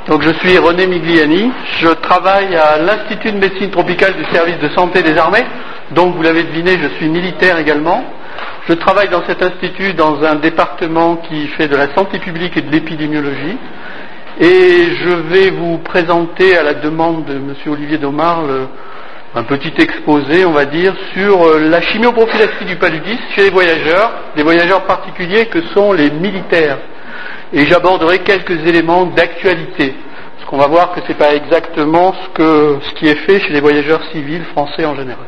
Donc je suis René Migliani, je travaille à l'Institut de médecine tropicale du service de santé des armées, donc vous l'avez deviné, je suis militaire également. Je travaille dans cet institut dans un département qui fait de la santé publique et de l'épidémiologie, et je vais vous présenter à la demande de M. Olivier Daumarle un petit exposé, on va dire, sur la chimioprophylaxie du paludisme chez les voyageurs particuliers que sont les militaires. Et j'aborderai quelques éléments d'actualité, parce qu'on va voir que ce n'est pas exactement ce qui est fait chez les voyageurs civils français en général.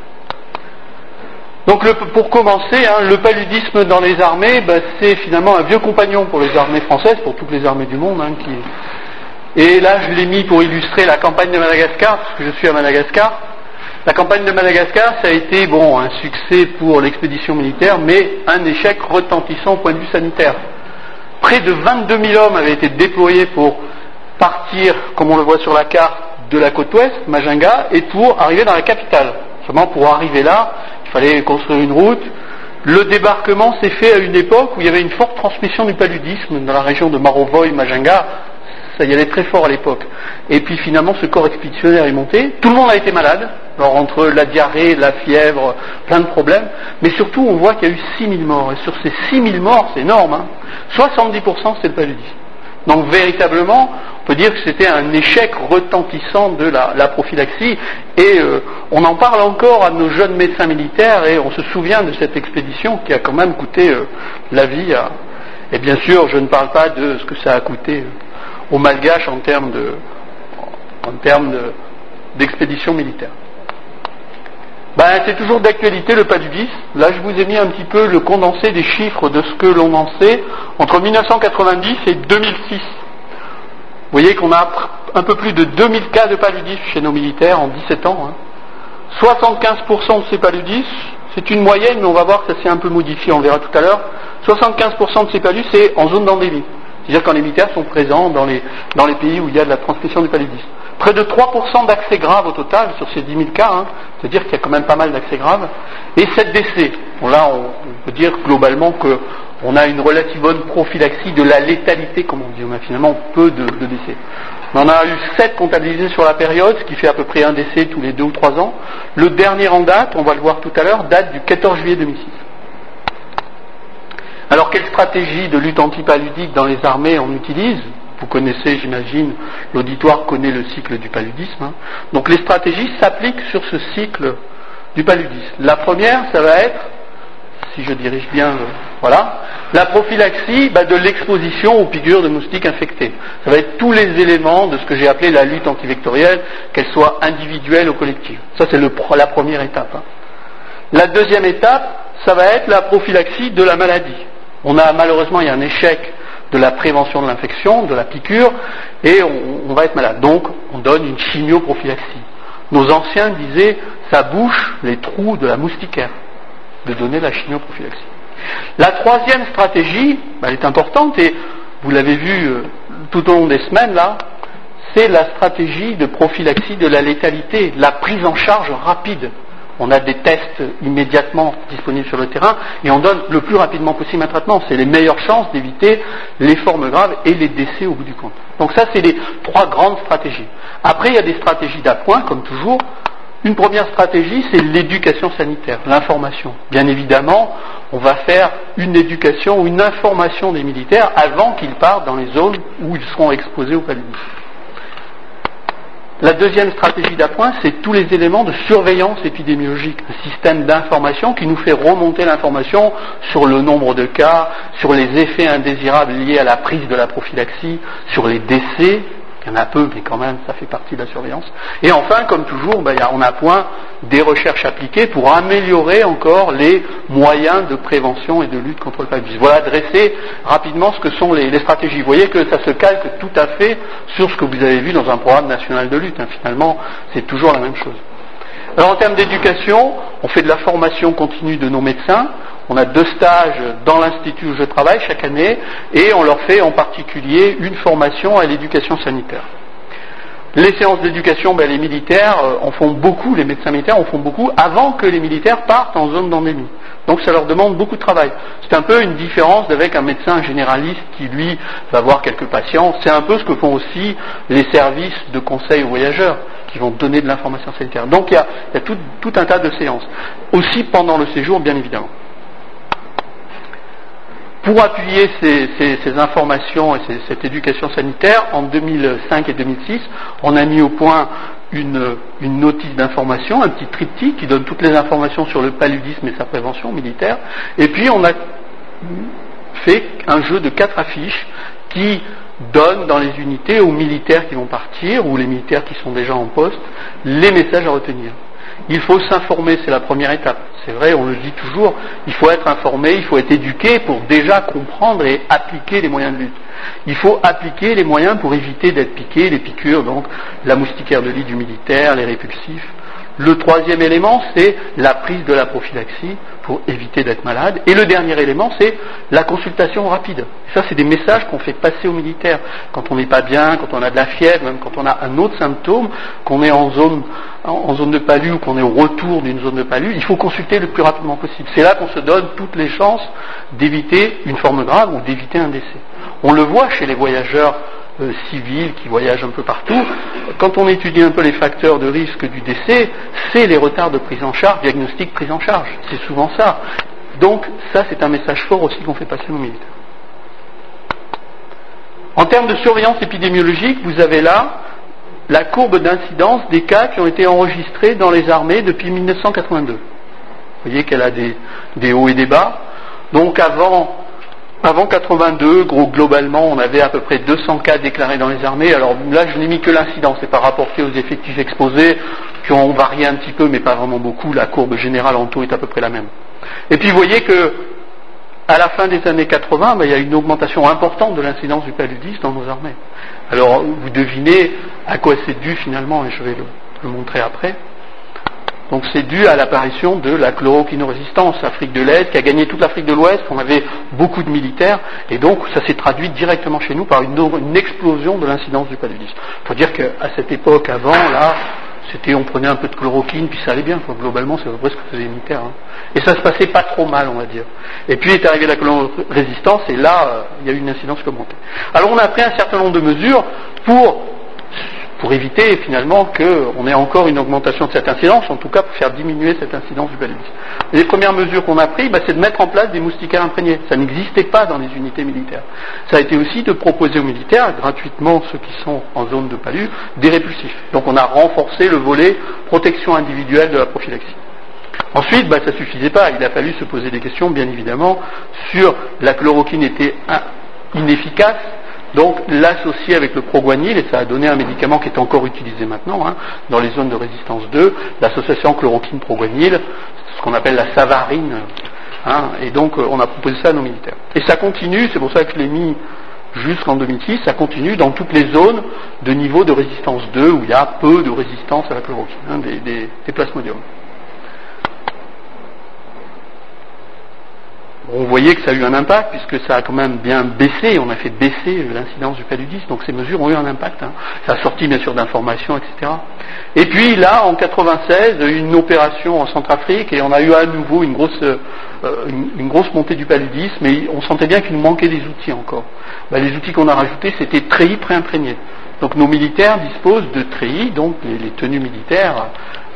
Donc pour commencer, le paludisme dans les armées, c'est finalement un vieux compagnon pour les armées françaises, pour toutes les armées du monde. Et là, je l'ai mis pour illustrer la campagne de Madagascar, parce que je suis à Madagascar. La campagne de Madagascar, ça a été un succès pour l'expédition militaire, mais un échec retentissant au point de vue sanitaire. Près de 22 000 hommes avaient été déployés pour partir, comme on le voit sur la carte, de la côte ouest, Majinga, et pour arriver dans la capitale. Seulement, pour arriver là, il fallait construire une route. Le débarquement s'est fait à une époque où il y avait une forte transmission du paludisme dans la région de Marovoy, Majinga. Ça y allait très fort à l'époque. Et puis finalement, ce corps expéditionnaire est monté. Tout le monde a été malade. Alors entre la diarrhée, la fièvre, plein de problèmes. Mais surtout, on voit qu'il y a eu 6 000 morts. Et sur ces 6 000 morts, c'est énorme. 70% c'est le paludisme. Donc véritablement, on peut dire que c'était un échec retentissant de la prophylaxie. Et on en parle encore à nos jeunes médecins militaires. Et on se souvient de cette expédition qui a quand même coûté la vie à... Et bien sûr, je ne parle pas de ce que ça a coûté aux Malgaches en termes d'expédition militaire. C'est toujours d'actualité le paludisme. Là, je vous ai mis un petit peu le condensé des chiffres de ce que l'on en sait entre 1990 et 2006. Vous voyez qu'on a un peu plus de 2000 cas de paludisme chez nos militaires en 17 ans. 75% de ces paludismes, c'est une moyenne, mais on va voir que ça s'est un peu modifié, on verra tout à l'heure. 75% de ces paludismes, c'est en zone d'endémie. C'est-à-dire quand les militaires sont présents dans les pays où il y a de la transmission du paludisme. Près de 3% d'accès graves au total sur ces 10 000 cas, c'est-à-dire qu'il y a quand même pas mal d'accès graves, et 7 décès. Là, on peut dire globalement qu'on a une relative bonne prophylaxie de la létalité, comme on dit. On a finalement peu de décès. On en a eu 7 comptabilisés sur la période, ce qui fait à peu près un décès tous les 2 ou 3 ans. Le dernier en date, on va le voir tout à l'heure, date du 14 juillet 2006. Alors, quelle stratégie de lutte antipaludique dans les armées on utilise ? Vous connaissez, j'imagine, l'auditoire connaît le cycle du paludisme. Donc, les stratégies s'appliquent sur ce cycle du paludisme. La première, ça va être, si je dirige bien, la prophylaxie de l'exposition aux piqûres de moustiques infectés. Ça va être tous les éléments de ce que j'ai appelé la lutte antivectorielle, qu'elle soit individuelle ou collective. Ça, c'est la première étape. La deuxième étape, ça va être la prophylaxie de la maladie. Malheureusement, il y a un échec de la prévention de l'infection, de la piqûre, et on va être malade. Donc, on donne une chimioprophylaxie. Nos anciens disaient, ça bouche les trous de la moustiquaire, de donner la chimioprophylaxie. La troisième stratégie, elle est importante, et vous l'avez vu tout au long des semaines, là, c'est la stratégie de prophylaxie de la létalité, la prise en charge rapide. On a des tests immédiatement disponibles sur le terrain et on donne le plus rapidement possible un traitement. C'est les meilleures chances d'éviter les formes graves et les décès au bout du compte. Donc ça, c'est les 3 grandes stratégies. Après, il y a des stratégies d'appoint, comme toujours. Une première stratégie, c'est l'éducation sanitaire, l'information. Bien évidemment, on va faire une éducation ou une information des militaires avant qu'ils partent dans les zones où ils seront exposés au paludisme. La deuxième stratégie d'appoint, c'est tous les éléments de surveillance épidémiologique, un système d'information qui nous fait remonter l'information sur le nombre de cas, sur les effets indésirables liés à la prise de la prophylaxie, sur les décès, il y en a peu, mais quand même, ça fait partie de la surveillance. Et enfin, comme toujours, on appoint des recherches appliquées pour améliorer encore les moyens de prévention et de lutte contre le paludisme. Voilà, dresser rapidement ce que sont les stratégies. Vous voyez que ça se calque tout à fait sur ce que vous avez vu dans un programme national de lutte. Finalement, c'est toujours la même chose. Alors, en termes d'éducation, on fait de la formation continue de nos médecins. On a 2 stages dans l'institut où je travaille chaque année et on leur fait en particulier une formation à l'éducation sanitaire. Les séances d'éducation, les militaires en font beaucoup, les médecins militaires en font beaucoup avant que les militaires partent en zone d'endémie. Donc ça leur demande beaucoup de travail. C'est un peu une différence avec un médecin généraliste qui, lui, va voir quelques patients. C'est un peu ce que font aussi les services de conseil aux voyageurs, qui vont donner de l'information sanitaire. Donc il y a tout un tas de séances. Aussi pendant le séjour, bien évidemment. Pour appuyer ces informations et cette éducation sanitaire, en 2005 et 2006, on a mis au point une notice d'information, un petit triptyque qui donne toutes les informations sur le paludisme et sa prévention militaire. Et puis on a fait un jeu de 4 affiches qui donnent dans les unités aux militaires qui vont partir ou les militaires qui sont déjà en poste les messages à retenir. Il faut s'informer, c'est la première étape. C'est vrai, on le dit toujours, il faut être informé, il faut être éduqué pour déjà comprendre et appliquer les moyens de lutte. Il faut appliquer les moyens pour éviter d'être piqué, les piqûres, donc la moustiquaire de lit du militaire, les répulsifs. Le troisième élément, c'est la prise de la prophylaxie pour éviter d'être malade. Et le dernier élément, c'est la consultation rapide. Ça, c'est des messages qu'on fait passer aux militaires. Quand on n'est pas bien, quand on a de la fièvre, même quand on a un autre symptôme, qu'on est en zone de palu ou qu'on est au retour d'une zone de palu, il faut consulter le plus rapidement possible. C'est là qu'on se donne toutes les chances d'éviter une forme grave ou d'éviter un décès. On le voit chez les voyageurs civils qui voyagent un peu partout. Quand on étudie un peu les facteurs de risque du décès, c'est les retards de prise en charge, diagnostic, prise en charge. C'est souvent ça. Donc ça, c'est un message fort aussi qu'on fait passer aux militaires. En termes de surveillance épidémiologique, vous avez là la courbe d'incidence des cas qui ont été enregistrés dans les armées depuis 1982. Vous voyez qu'elle a des hauts et des bas. Donc avant 82, globalement, on avait à peu près 200 cas déclarés dans les armées. Alors là, je n'ai mis que l'incidence, c'est pas rapporté aux effectifs exposés, qui ont varié un petit peu, mais pas vraiment beaucoup. La courbe générale en taux est à peu près la même. Et puis vous voyez que à la fin des années 80, il y a une augmentation importante de l'incidence du paludisme dans nos armées. Alors vous devinez à quoi c'est dû finalement, et je vais le montrer après. Donc c'est dû à l'apparition de la chloroquinorésistance. Afrique de l'Est, qui a gagné toute l'Afrique de l'Ouest, on avait beaucoup de militaires, et donc ça s'est traduit directement chez nous par une explosion de l'incidence du paludisme. Il faut dire qu'à cette époque, avant, là, on prenait un peu de chloroquine, puis ça allait bien. Globalement, c'est à peu près ce que faisaient les militaires. Et ça se passait pas trop mal, on va dire. Et puis est arrivée la chlororésistance, et là, il y a eu une incidence qui a augmenté. Alors on a pris un certain nombre de mesures pour éviter finalement qu'on ait encore une augmentation de cette incidence, en tout cas pour faire diminuer cette incidence du paludisme. Les premières mesures qu'on a prises, c'est de mettre en place des moustiquaires imprégnés. Ça n'existait pas dans les unités militaires. Ça a été aussi de proposer aux militaires, gratuitement ceux qui sont en zone de palu, des répulsifs. Donc on a renforcé le volet protection individuelle de la prophylaxie. Ensuite, ça suffisait pas. Il a fallu se poser des questions, bien évidemment, sur la chloroquine était inefficace. Donc l'associer avec le proguanil, et ça a donné un médicament qui est encore utilisé maintenant dans les zones de résistance 2, l'association chloroquine-proguanil, ce qu'on appelle la savarine, et donc on a proposé ça à nos militaires. Et ça continue, c'est pour ça que je l'ai mis jusqu'en 2006, ça continue dans toutes les zones de niveau de résistance 2 où il y a peu de résistance à la chloroquine, des plasmodiums. On voyait que ça a eu un impact, puisque ça a quand même bien baissé, on a fait baisser l'incidence du paludisme, donc ces mesures ont eu un impact. Ça a sorti bien sûr d'informations, etc. Et puis là, en 96, une opération en Centrafrique, et on a eu à nouveau une grosse montée du paludisme, et on sentait bien qu'il nous manquait des outils encore. Les outils qu'on a rajoutés, c'était treillis préimprégné. Donc nos militaires disposent de treillis, donc les tenues militaires,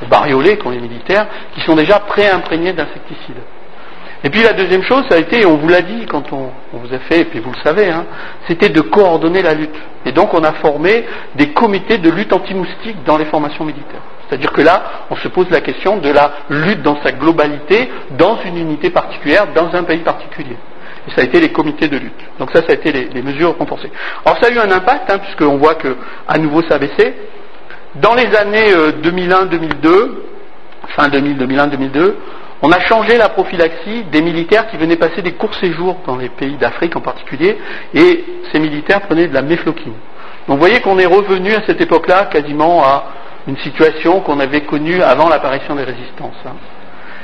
bariolées qu'ont les militaires, qui sont déjà préimprégnés d'insecticides. Et puis la deuxième chose, ça a été, on vous l'a dit quand on vous a fait, et puis vous le savez, c'était de coordonner la lutte. Et donc on a formé des comités de lutte anti-moustique dans les formations militaires. C'est-à-dire que là, on se pose la question de la lutte dans sa globalité, dans une unité particulière, dans un pays particulier. Et ça a été les comités de lutte. Donc ça a été les mesures renforcées. Alors ça a eu un impact, puisqu'on voit que à nouveau ça a baissé. Dans les années 2001-2002, fin 2000-2001-2002, on a changé la prophylaxie des militaires qui venaient passer des courts séjours dans les pays d'Afrique en particulier, et ces militaires prenaient de la méfloquine. Donc vous voyez qu'on est revenu à cette époque-là quasiment à une situation qu'on avait connue avant l'apparition des résistances.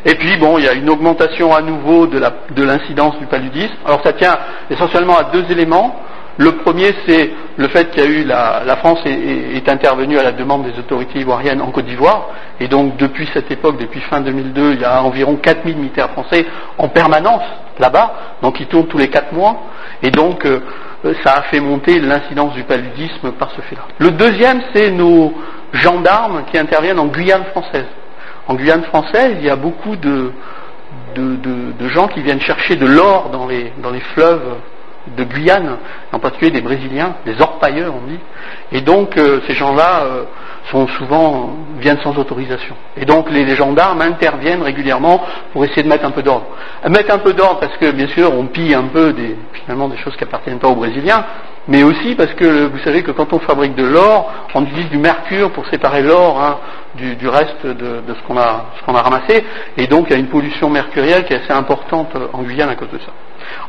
Et puis il y a une augmentation à nouveau de l'incidence du paludisme. Alors ça tient essentiellement à deux éléments. Le premier, c'est le fait qu'il y a eu la France est intervenue à la demande des autorités ivoiriennes en Côte d'Ivoire, et donc depuis cette époque, depuis fin 2002, il y a environ 4000 militaires français en permanence là-bas, donc ils tournent tous les 4 mois, et donc ça a fait monter l'incidence du paludisme par ce fait-là. Le deuxième, c'est nos gendarmes qui interviennent en Guyane française. En Guyane française, il y a beaucoup de gens qui viennent chercher de l'or dans les fleuves de Guyane, en particulier des Brésiliens, des orpailleurs on dit, et donc ces gens-là viennent sans autorisation. Et donc les gendarmes interviennent régulièrement pour essayer de mettre un peu d'ordre. Mettre un peu d'ordre parce que bien sûr on pille un peu finalement des choses qui appartiennent pas aux Brésiliens, mais aussi parce que vous savez que quand on fabrique de l'or, on utilise du mercure pour séparer l'or du reste de ce qu'on a ramassé, et donc il y a une pollution mercurielle qui est assez importante en Guyane à cause de ça.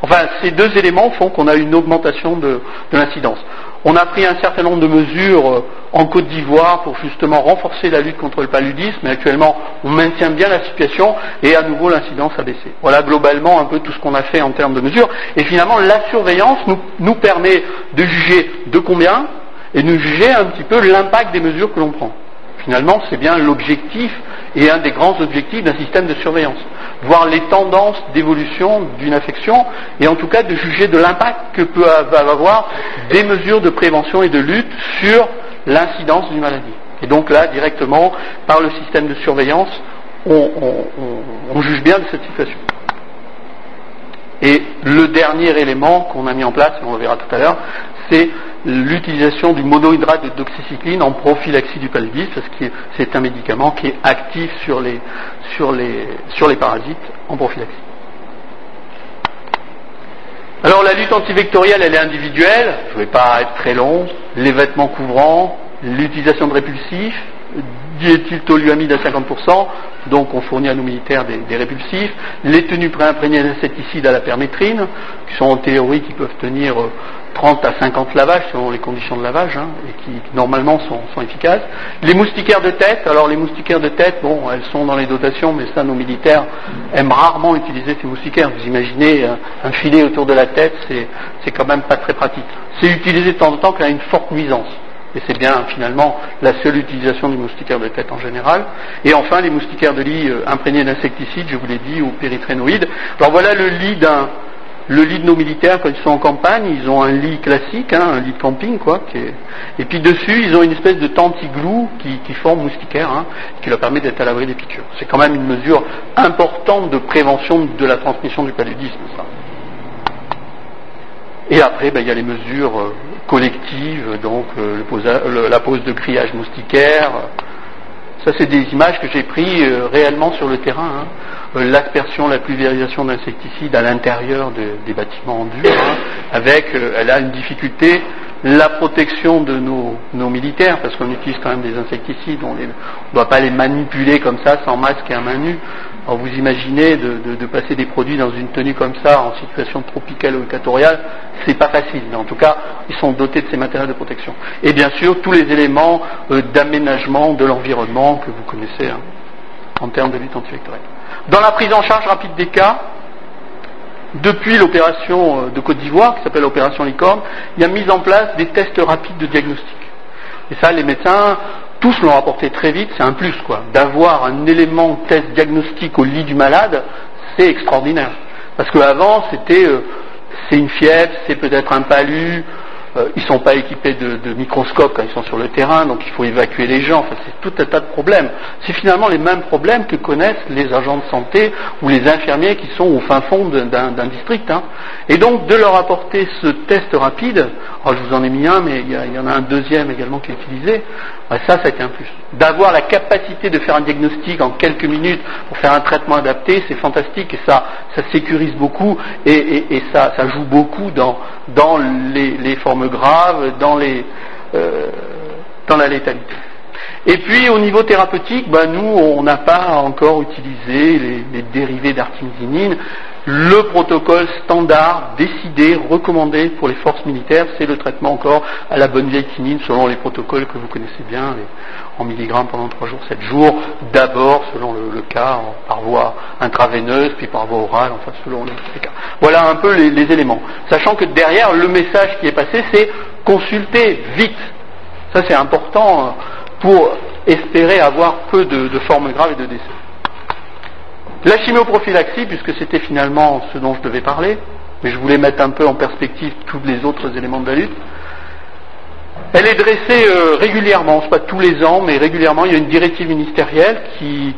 Enfin, ces deux éléments font qu'on a une augmentation de l'incidence. On a pris un certain nombre de mesures en Côte d'Ivoire pour justement renforcer la lutte contre le paludisme, mais actuellement on maintient bien la situation et à nouveau l'incidence a baissé. Voilà globalement un peu tout ce qu'on a fait en termes de mesures. Et finalement la surveillance nous permet de juger de combien et de juger un petit peu l'impact des mesures que l'on prend. Finalement, c'est bien l'objectif et un des grands objectifs d'un système de surveillance. Voir les tendances d'évolution d'une infection et en tout cas de juger de l'impact que peut avoir des mesures de prévention et de lutte sur l'incidence d'une maladie. Et donc là, directement, par le système de surveillance, on juge bien de cette situation. Et le dernier élément qu'on a mis en place, et on le verra tout à l'heure, c'est l'utilisation du monohydrate de doxycycline en prophylaxie du paludisme, parce que c'est un médicament qui est actif sur les parasites en prophylaxie. Alors la lutte antivectorielle, elle est individuelle, je ne vais pas être très long, les vêtements couvrants, l'utilisation de répulsifs, diéthyltoluamide à 50%, donc on fournit à nos militaires des répulsifs, les tenues préimprégnées d'insecticides à la permétrine, qui sont en théorie qui peuvent tenir 30 à 50 lavages selon les conditions de lavage, et qui normalement sont efficaces. Les moustiquaires de tête, alors les moustiquaires de tête, bon, elles sont dans les dotations, mais ça nos militaires aiment rarement utiliser ces moustiquaires. Vous imaginez un filet autour de la tête, c'est quand même pas très pratique. C'est utilisé de temps en temps quand il y a une forte nuisance. Et c'est bien finalement la seule utilisation du moustiquaire de tête en général. Et enfin les moustiquaires de lit imprégnés d'insecticides, je vous l'ai dit, ou péritrénoïdes. Alors voilà le lit de nos militaires quand ils sont en campagne. Ils ont un lit classique, un lit de camping quoi, et puis dessus ils ont une espèce de tente igloo qui forme moustiquaire, qui leur permet d'être à l'abri des piqûres. C'est quand même une mesure importante de prévention de la transmission du paludisme, ça. Et après, il y a les mesures collectives, donc la pose de grillage moustiquaire. Ça, c'est des images que j'ai prises réellement sur le terrain. L'aspersion, la pulvérisation d'insecticides à l'intérieur des bâtiments en dur, elle a une difficulté, la protection de nos militaires, parce qu'on utilise quand même des insecticides, on ne doit pas les manipuler comme ça, sans masque et à main nue. Alors vous imaginez de passer des produits dans une tenue comme ça, en situation tropicale ou équatoriale, c'est pas facile, mais en tout cas, ils sont dotés de ces matériels de protection. Et bien sûr, tous les éléments d'aménagement de l'environnement que vous connaissez en termes de lutte antivectorielle. Dans la prise en charge rapide des cas, depuis l'opération de Côte d'Ivoire, qui s'appelle l'opération Licorne, il y a mis en place des tests rapides de diagnostic. Et ça, les médecins, tous l'ont rapporté très vite, c'est un plus, quoi. D'avoir un élément test diagnostic au lit du malade, c'est extraordinaire. Parce qu'avant, c'est une fièvre, c'est peut-être un palu, ils ne sont pas équipés de microscopes quand ils sont sur le terrain, donc il faut évacuer les gens, enfin, c'est tout un tas de problèmes. C'est finalement les mêmes problèmes que connaissent les agents de santé ou les infirmiers qui sont au fin fond d'un district. Et donc de leur apporter ce test rapide, alors je vous en ai mis un, mais il y en a un deuxième également qui est utilisé, ça a été un plus. D'avoir la capacité de faire un diagnostic en quelques minutes pour faire un traitement adapté, c'est fantastique et ça sécurise beaucoup et ça joue beaucoup dans les formes graves, dans la létalité. Et puis au niveau thérapeutique, nous on n'a pas encore utilisé les dérivés d'artémisinine. Le protocole standard, décidé, recommandé pour les forces militaires, c'est le traitement encore à la bonne vieille quinine, selon les protocoles que vous connaissez bien, en milligrammes pendant 3 jours, 7 jours, d'abord selon le cas, par voie intraveineuse, puis par voie orale, enfin selon les cas. Voilà un peu les éléments. Sachant que derrière, le message qui est passé, c'est consulter vite. Ça c'est important pour espérer avoir peu de formes graves et de décès. La chimioprophylaxie, puisque c'était finalement ce dont je devais parler, mais je voulais mettre un peu en perspective tous les autres éléments de la lutte, elle est dressée régulièrement, c'est pas tous les ans, mais régulièrement. Il y a une directive ministérielle qui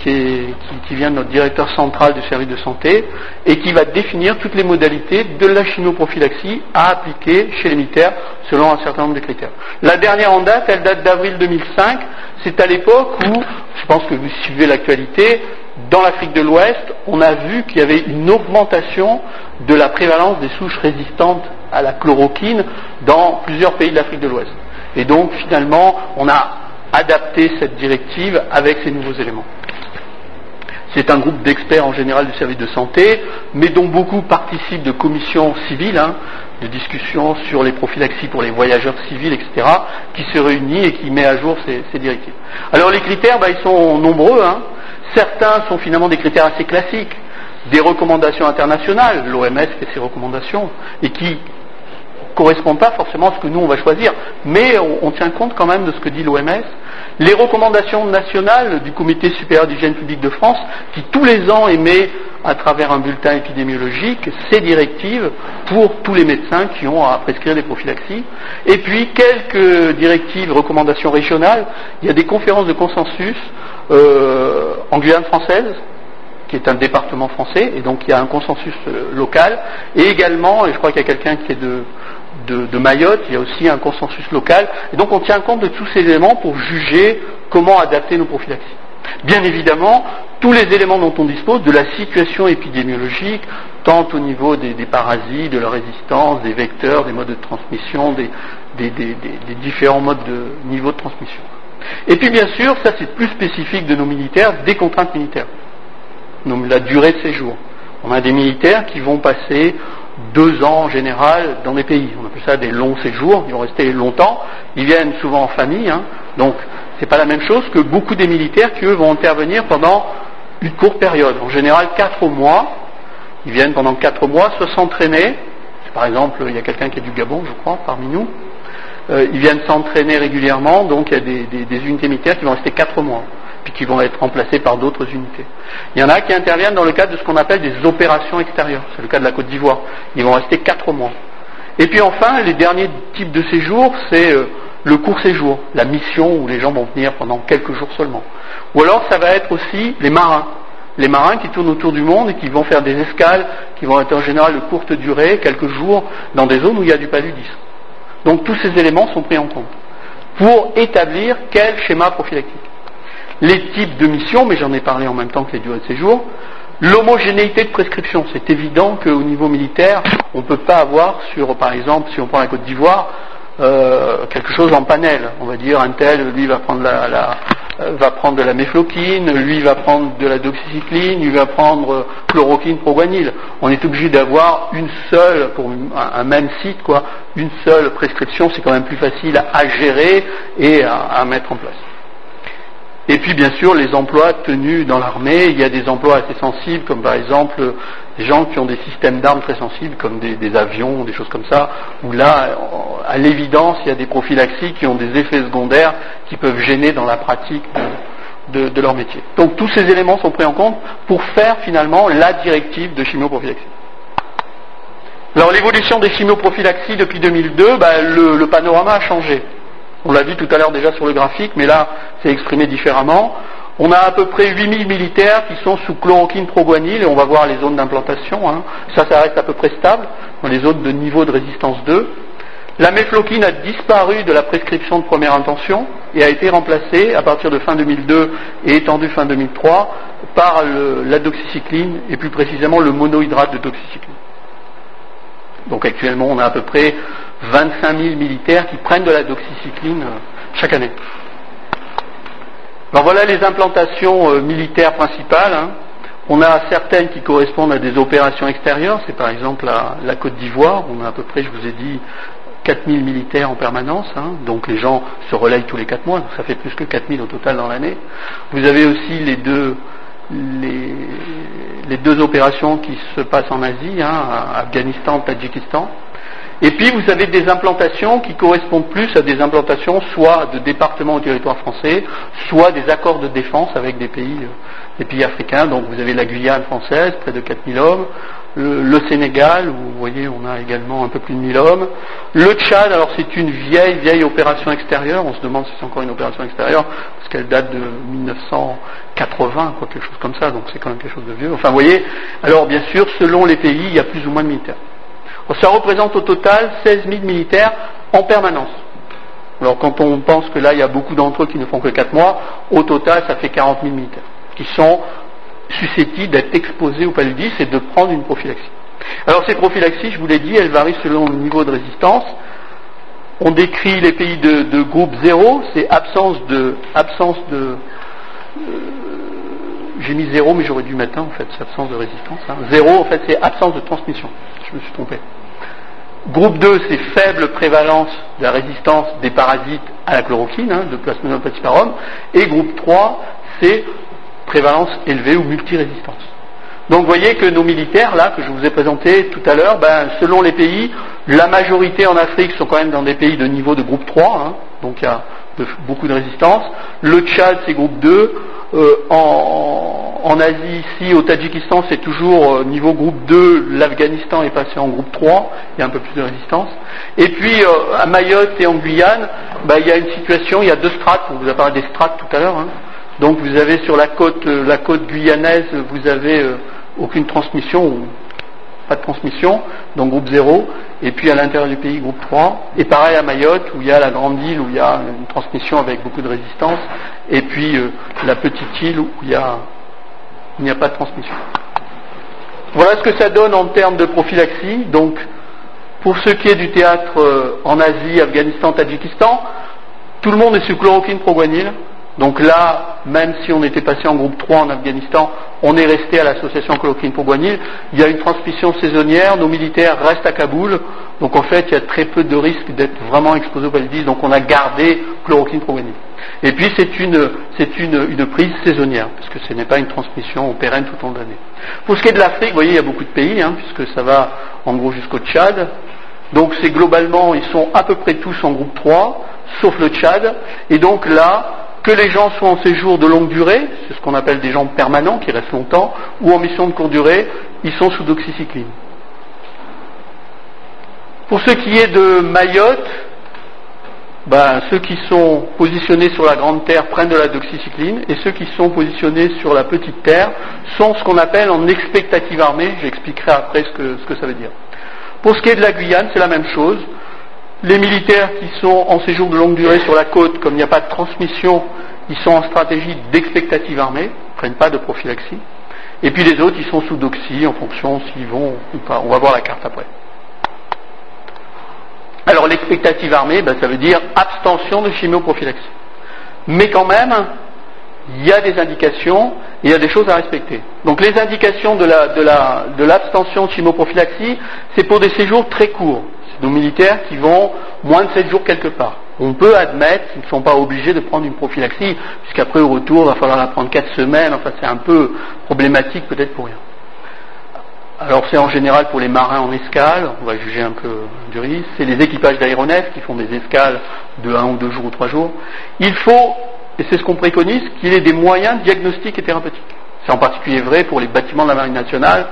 vient de notre directeur central du service de santé et qui va définir toutes les modalités de la chimioprophylaxie à appliquer chez les militaires selon un certain nombre de critères. La dernière en date, elle date d'avril 2005. C'est à l'époque où, je pense que vous suivez l'actualité, dans l'Afrique de l'Ouest, on a vu qu'il y avait une augmentation de la prévalence des souches résistantes à la chloroquine dans plusieurs pays de l'Afrique de l'Ouest. Et donc, finalement, on a adapté cette directive avec ces nouveaux éléments. C'est un groupe d'experts en général du service de santé, mais dont beaucoup participent de commissions civiles, de discussions sur les prophylaxies pour les voyageurs civils, etc., qui se réunit et qui met à jour ces directives. Alors les critères, ils sont nombreux. Certains sont finalement des critères assez classiques, des recommandations internationales, l'OMS fait ses recommandations, et qui ne correspondent pas forcément à ce que nous on va choisir, mais on tient compte quand même de ce que dit l'OMS. Les recommandations nationales du Comité supérieur d'hygiène publique de France, qui tous les ans émet à travers un bulletin épidémiologique ces directives pour tous les médecins qui ont à prescrire des prophylaxies. Et puis quelques directives, recommandations régionales. Il y a des conférences de consensus en Guyane française, qui est un département français, et donc il y a un consensus local, et également, et je crois qu'il y a quelqu'un qui est de Mayotte, il y a aussi un consensus local, et donc on tient compte de tous ces éléments pour juger comment adapter nos prophylaxies. Bien évidemment, tous les éléments dont on dispose, de la situation épidémiologique, tant au niveau des parasites, de leur résistance, des vecteurs, des modes de transmission, des différents modes de niveau de transmission. Et puis bien sûr, ça c'est plus spécifique de nos militaires, des contraintes militaires. Donc la durée de séjour. On a des militaires qui vont passer 2 ans en général dans des pays. On appelle ça des longs séjours, ils vont rester longtemps, ils viennent souvent en famille, donc c'est pas la même chose que beaucoup des militaires qui eux vont intervenir pendant une courte période, en général 4 mois. Ils viennent pendant 4 mois se s'entraîner. Par exemple, il y a quelqu'un qui est du Gabon, je crois, parmi nous. Ils viennent s'entraîner régulièrement, donc il y a des unités militaires qui vont rester 4 mois, puis qui vont être remplacées par d'autres unités. Il y en a qui interviennent dans le cadre de ce qu'on appelle des opérations extérieures, c'est le cas de la Côte d'Ivoire, ils vont rester 4 mois. Et puis enfin, les derniers types de séjours, c'est le court séjour, la mission où les gens vont venir pendant quelques jours seulement. Ou alors ça va être aussi les marins qui tournent autour du monde et qui vont faire des escales, qui vont être en général de courte durée, quelques jours, dans des zones où il y a du paludisme. Donc tous ces éléments sont pris en compte pour établir quel schéma prophylactique. Les types de missions, mais j'en ai parlé en même temps que les durées de séjour. L'homogénéité de prescription, c'est évident qu'au niveau militaire, on ne peut pas avoir par exemple, si on prend la Côte d'Ivoire, quelque chose en panel. On va dire un tel, lui va prendre va prendre de la méfloquine, lui va prendre de la doxycycline, lui va prendre chloroquine, proguanil. On est obligé d'avoir une seule, pour un même site, une seule prescription, c'est quand même plus facile à gérer et à mettre en place. Et puis bien sûr les emplois tenus dans l'armée, il y a des emplois assez sensibles, comme par exemple des gens qui ont des systèmes d'armes très sensibles, comme des avions, des choses comme ça, où là, à l'évidence, il y a des prophylaxies qui ont des effets secondaires qui peuvent gêner dans la pratique de leur métier. Donc tous ces éléments sont pris en compte pour faire finalement la directive de chimioprophylaxie. Alors l'évolution des chimioprophylaxies depuis 2002, le panorama a changé. On l'a vu tout à l'heure déjà sur le graphique, mais là, c'est exprimé différemment. On a à peu près 8000 militaires qui sont sous chloroquine proguanil, et on va voir les zones d'implantation. Ça reste à peu près stable, dans les zones de niveau de résistance 2. La méfloquine a disparu de la prescription de première intention, et a été remplacée, à partir de fin 2002 et étendue fin 2003, par la doxycycline, et plus précisément le monohydrate de doxycycline. Donc actuellement, on a à peu près 25 000 militaires qui prennent de la doxycycline chaque année. Alors voilà les implantations militaires principales. On a certaines qui correspondent à des opérations extérieures, c'est par exemple la Côte d'Ivoire, on a à peu près, je vous ai dit, 4000 militaires en permanence, donc les gens se relayent tous les 4 mois, donc ça fait plus que 4000 au total dans l'année. Vous avez aussi les deux opérations qui se passent en Asie, Afghanistan, Tadjikistan. Et puis vous avez des implantations qui correspondent plus à des implantations soit de départements au territoire français, soit des accords de défense avec des pays africains. Donc vous avez la Guyane française, près de 4000 hommes, le Sénégal, où vous voyez on a également un peu plus de 1000 hommes. Le Tchad, alors c'est une vieille opération extérieure, on se demande si c'est encore une opération extérieure, parce qu'elle date de 1980, quelque chose comme ça, donc c'est quand même quelque chose de vieux. Enfin vous voyez, alors bien sûr, selon les pays, il y a plus ou moins de militaires. Ça représente au total 16 000 militaires en permanence. Alors quand on pense que là, il y a beaucoup d'entre eux qui ne font que 4 mois, au total, ça fait 40 000 militaires qui sont susceptibles d'être exposés au paludisme et de prendre une prophylaxie. Alors ces prophylaxies, je vous l'ai dit, elles varient selon le niveau de résistance. On décrit les pays de groupe 0, c'est absence de j'ai mis 0, mais j'aurais dû mettre 1, en fait, c'est absence de résistance. 0, en fait, c'est absence de transmission. Je me suis trompé. Groupe 2, c'est faible prévalence de la résistance des parasites à la chloroquine, de Plasmodium falciparum. Et groupe 3, c'est prévalence élevée ou multirésistance. Donc vous voyez que nos militaires, là, que je vous ai présentés tout à l'heure, selon les pays, la majorité en Afrique sont quand même dans des pays de niveau de groupe 3, donc il y a beaucoup de résistance. Le Tchad, c'est groupe 2. En Asie, ici, au Tadjikistan, c'est toujours niveau groupe 2, l'Afghanistan est passé en groupe 3, il y a un peu plus de résistance. Et puis, à Mayotte et en Guyane, il y a une situation, il y a 2 strates, on vous a parlé des strates tout à l'heure, Donc vous avez sur la côte guyanaise, vous avez aucune transmission, ou pas de transmission, donc groupe 0, et puis à l'intérieur du pays, groupe 3, et pareil à Mayotte, où il y a la grande île, où il y a une transmission avec beaucoup de résistance, et puis la petite île, où il n'y a pas de transmission. Voilà ce que ça donne en termes de prophylaxie. Donc, pour ce qui est du théâtre en Asie, Afghanistan, Tadjikistan, tout le monde est sous chloroquine proguanil. Donc là, même si on était passé en groupe 3 en Afghanistan, on est resté à l'association chloroquine proguanil. Il y a une transmission saisonnière, nos militaires restent à Kaboul, donc en fait il y a très peu de risque d'être vraiment exposé au paludisme, donc on a gardé chloroquine proguanil. Et puis c'est une prise saisonnière, parce que ce n'est pas une transmission pérenne tout au long de l'année. Pour ce qui est de l'Afrique, vous voyez, il y a beaucoup de pays, puisque ça va en gros jusqu'au Tchad. Donc c'est globalement, ils sont à peu près tous en groupe 3, sauf le Tchad, et donc là, que les gens soient en séjour de longue durée, c'est ce qu'on appelle des gens permanents qui restent longtemps, ou en mission de courte durée, ils sont sous doxycycline. Pour ce qui est de Mayotte, ceux qui sont positionnés sur la grande terre prennent de la doxycycline, et ceux qui sont positionnés sur la petite terre sont ce qu'on appelle en expectative armée. J'expliquerai après ce que ça veut dire. Pour ce qui est de la Guyane, c'est la même chose. Les militaires qui sont en séjour de longue durée sur la côte, comme il n'y a pas de transmission, ils sont en stratégie d'expectative armée, ne prennent pas de prophylaxie. Et puis les autres, ils sont sous doxy en fonction s'ils vont ou pas. On va voir la carte après. Alors l'expectative armée, ça veut dire abstention de chimioprophylaxie. Mais quand même, il y a des indications et il y a des choses à respecter. Donc les indications de l'abstention de chimioprophylaxie, c'est pour des séjours très courts. C'est nos militaires qui vont moins de 7 jours quelque part. On peut admettre qu'ils ne sont pas obligés de prendre une prophylaxie, puisqu'après au retour, il va falloir la prendre 4 semaines, enfin c'est un peu problématique peut-être pour rien. Alors c'est en général pour les marins en escale, on va juger un peu du risque, c'est les équipages d'aéronefs qui font des escales de 1 ou 2 jours ou 3 jours. Il faut, et c'est ce qu'on préconise, qu'il y ait des moyens diagnostiques et thérapeutiques. C'est en particulier vrai pour les bâtiments de la Marine nationale.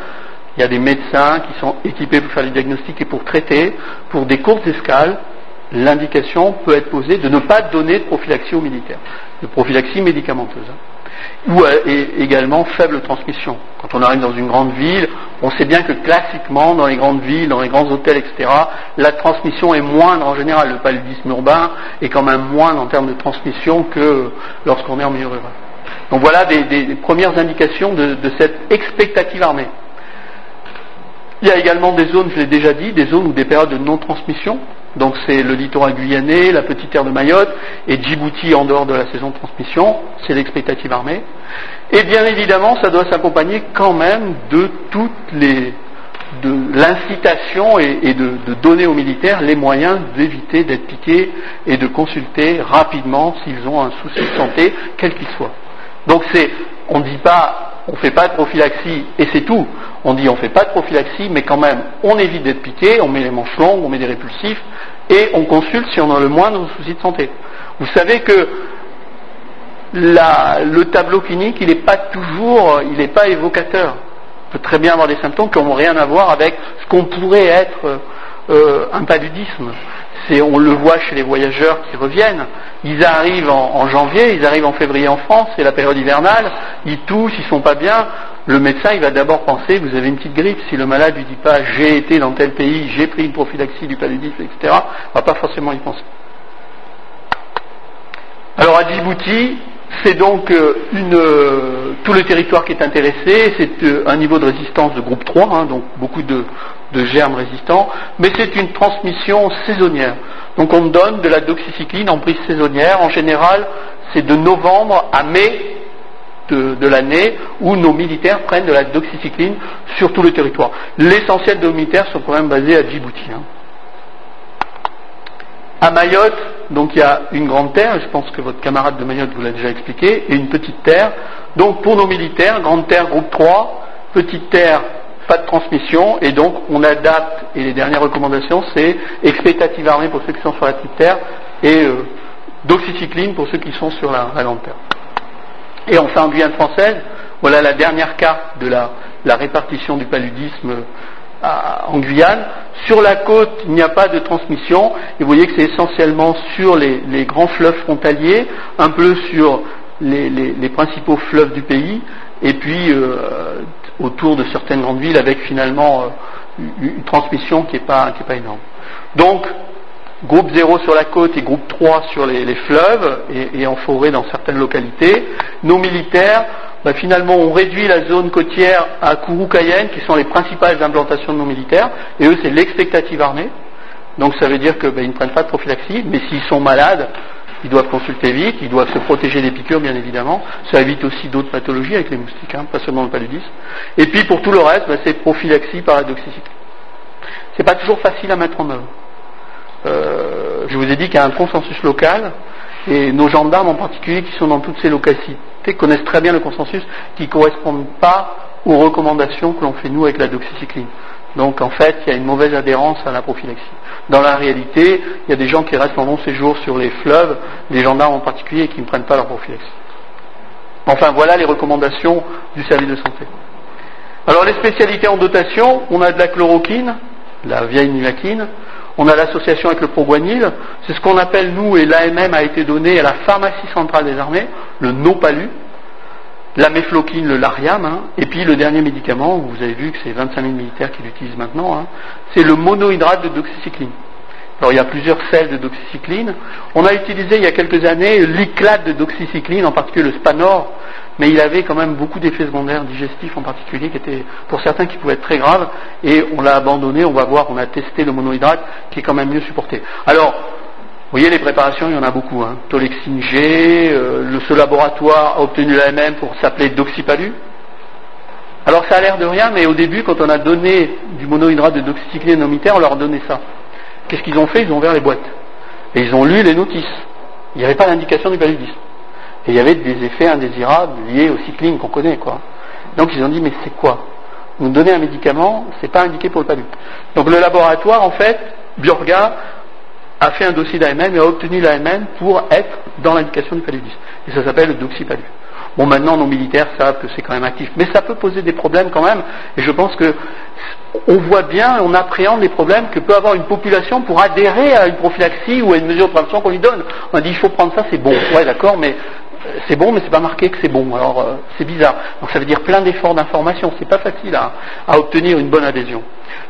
Il y a des médecins qui sont équipés pour faire les diagnostics et pour traiter. Pour des courtes escales, l'indication peut être posée de ne pas donner de prophylaxie aux militaires, de prophylaxie médicamenteuse. Ou également faible transmission. Quand on arrive dans une grande ville, on sait bien que classiquement, dans les grandes villes, dans les grands hôtels, etc., la transmission est moindre en général. Le paludisme urbain est quand même moindre en termes de transmission que lorsqu'on est en milieu rural. Donc voilà des premières indications de cette expectative armée. Il y a également des zones, je l'ai déjà dit, des zones ou des périodes de non-transmission. Donc c'est le littoral guyanais, la petite terre de Mayotte et Djibouti en dehors de la saison de transmission, c'est l'expectative armée. Et bien évidemment, ça doit s'accompagner quand même de l'incitation et de donner aux militaires les moyens d'éviter d'être piqués et de consulter rapidement s'ils ont un souci de santé, quel qu'il soit. Donc on ne dit pas, on ne fait pas de prophylaxie et c'est tout. On dit on ne fait pas de prophylaxie, mais quand même on évite d'être piqué, on met les manches longues, on met des répulsifs et on consulte si on a le moindre souci de santé. Vous savez que le tableau clinique, il n'est pas évocateur. On peut très bien avoir des symptômes qui n'ont rien à voir avec ce qu'on pourrait être un paludisme. On le voit chez les voyageurs qui reviennent. Ils arrivent en janvier, ils arrivent en février en France, c'est la période hivernale, ils toussent, ils sont pas bien. Le médecin, il va d'abord penser, vous avez une petite grippe. Si le malade lui dit pas, j'ai été dans tel pays, j'ai pris une prophylaxie du paludisme, etc., on va pas forcément y penser. Alors à Djibouti, c'est donc tout le territoire qui est intéressé, c'est un niveau de résistance de groupe 3, hein, donc beaucoup de germes résistants, mais c'est une transmission saisonnière. Donc on donne de la doxycycline en prise saisonnière, en général c'est de novembre à mai de l'année où nos militaires prennent de la doxycycline sur tout le territoire. L'essentiel de nos militaires sont quand même basés à Djibouti. Hein. À Mayotte, donc il y a une grande terre, je pense que votre camarade de Mayotte vous l'a déjà expliqué, et une petite terre. Donc pour nos militaires, grande terre groupe 3, petite terre, pas de transmission, et donc on adapte, et les dernières recommandations c'est expectative armée pour ceux qui sont sur la petite terre, et doxycycline pour ceux qui sont sur la grande terre. Et enfin en Guyane française, voilà la dernière carte de la répartition du paludisme en Guyane. Sur la côte, il n'y a pas de transmission, et vous voyez que c'est essentiellement sur les grands fleuves frontaliers, un peu sur les principaux fleuves du pays, et puis autour de certaines grandes villes, avec finalement une transmission qui n'est pas énorme. Donc, groupe 0 sur la côte et groupe 3 sur les fleuves, et en forêt dans certaines localités. Nos militaires, finalement, on réduit la zone côtière à Kourou, Cayenne, qui sont les principales implantations de nos militaires, et eux, c'est l'expectative armée. Donc ça veut dire qu'ils ne prennent pas de prophylaxie, mais s'ils sont malades, ils doivent consulter vite, ils doivent se protéger des piqûres, bien évidemment. Ça évite aussi d'autres pathologies avec les moustiques, hein, pas seulement le paludisme. Et puis pour tout le reste, c'est prophylaxie par la doxycycline. C'est pas toujours facile à mettre en œuvre. Je vous ai dit qu'il y a un consensus local, et nos gendarmes en particulier qui sont dans toutes ces localités connaissent très bien le consensus qui ne correspond pas aux recommandations que l'on fait nous avec la doxycycline. Donc en fait, il y a une mauvaise adhérence à la prophylaxie. Dans la réalité, il y a des gens qui restent en long séjour sur les fleuves, des gendarmes en particulier, qui ne prennent pas leur prophylaxie. Enfin voilà les recommandations du service de santé. Alors les spécialités en dotation, on a de la chloroquine, la vieille nivaquine, on a l'association avec le proguanil, c'est ce qu'on appelle nous, et l'AMM a été donné à la pharmacie centrale des armées, le Nopalu, la méfloquine, le Lariam, hein, et puis le dernier médicament, vous avez vu que c'est 25 000 militaires qui l'utilisent maintenant, hein, c'est le monohydrate de doxycycline. Alors il y a plusieurs sels de doxycycline. On a utilisé il y a quelques années l'iclate de doxycycline, en particulier le Spanor, mais il avait quand même beaucoup d'effets secondaires digestifs en particulier, qui étaient pour certains qui pouvaient être très graves, et on l'a abandonné. On va voir, on a testé le monohydrate qui est quand même mieux supporté. Alors, vous voyez les préparations, il y en a beaucoup. Hein. Tolexine G, ce laboratoire a obtenu l'AMM pour s'appeler Doxypalu. Alors ça a l'air de rien, mais au début, quand on a donné du monohydrate de doxycycline aux militaires, on leur a donné ça. Qu'est-ce qu'ils ont fait? Ils ont ouvert les boîtes. Et ils ont lu les notices. Il n'y avait pas d'indication du paludisme. Et il y avait des effets indésirables liés au cycline qu'on connaît, quoi. Donc ils ont dit, mais c'est quoi? Vous nous donnez un médicament, c'est pas indiqué pour le palud. Donc le laboratoire, en fait, Biorga, a fait un dossier d'AMM et a obtenu l'AMM pour être dans l'indication du paludisme. Et ça s'appelle le doxypalu. Bon, maintenant, nos militaires savent que c'est quand même actif. Mais ça peut poser des problèmes quand même. Et je pense que on voit bien, on appréhende les problèmes que peut avoir une population pour adhérer à une prophylaxie ou à une mesure de prévention qu'on lui donne. On dit, il faut prendre ça, c'est bon. Ouais, d'accord, mais c'est bon, mais c'est pas marqué que c'est bon. Alors, c'est bizarre. Donc, ça veut dire plein d'efforts d'information. C'est pas facile à obtenir une bonne adhésion.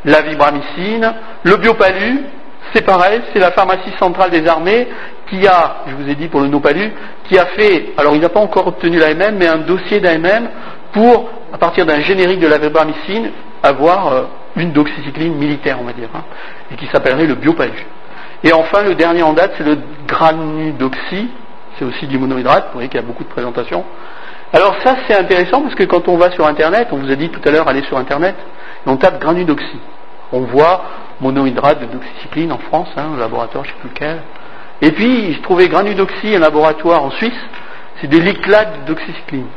La vibramycine, le biopalu, c'est pareil, c'est la pharmacie centrale des armées qui a, je vous ai dit pour le Nopalu, qui a fait, alors il n'a pas encore obtenu l'AMM, mais un dossier d'AMM pour, à partir d'un générique de la vibramycine, avoir une doxycycline militaire, on va dire, hein, et qui s'appellerait le Biopalu. Et enfin, le dernier en date, c'est le granudoxy. C'est aussi du monohydrate. Vous voyez qu'il y a beaucoup de présentations. Alors ça, c'est intéressant parce que quand on va sur Internet, on vous a dit tout à l'heure, allez sur Internet, et on tape granudoxy. On voit monohydrate de doxycycline en France, un laboratoire, je ne sais plus lequel. Et puis, je trouvais granudoxy, un laboratoire en Suisse, c'est des liclates de doxycycline.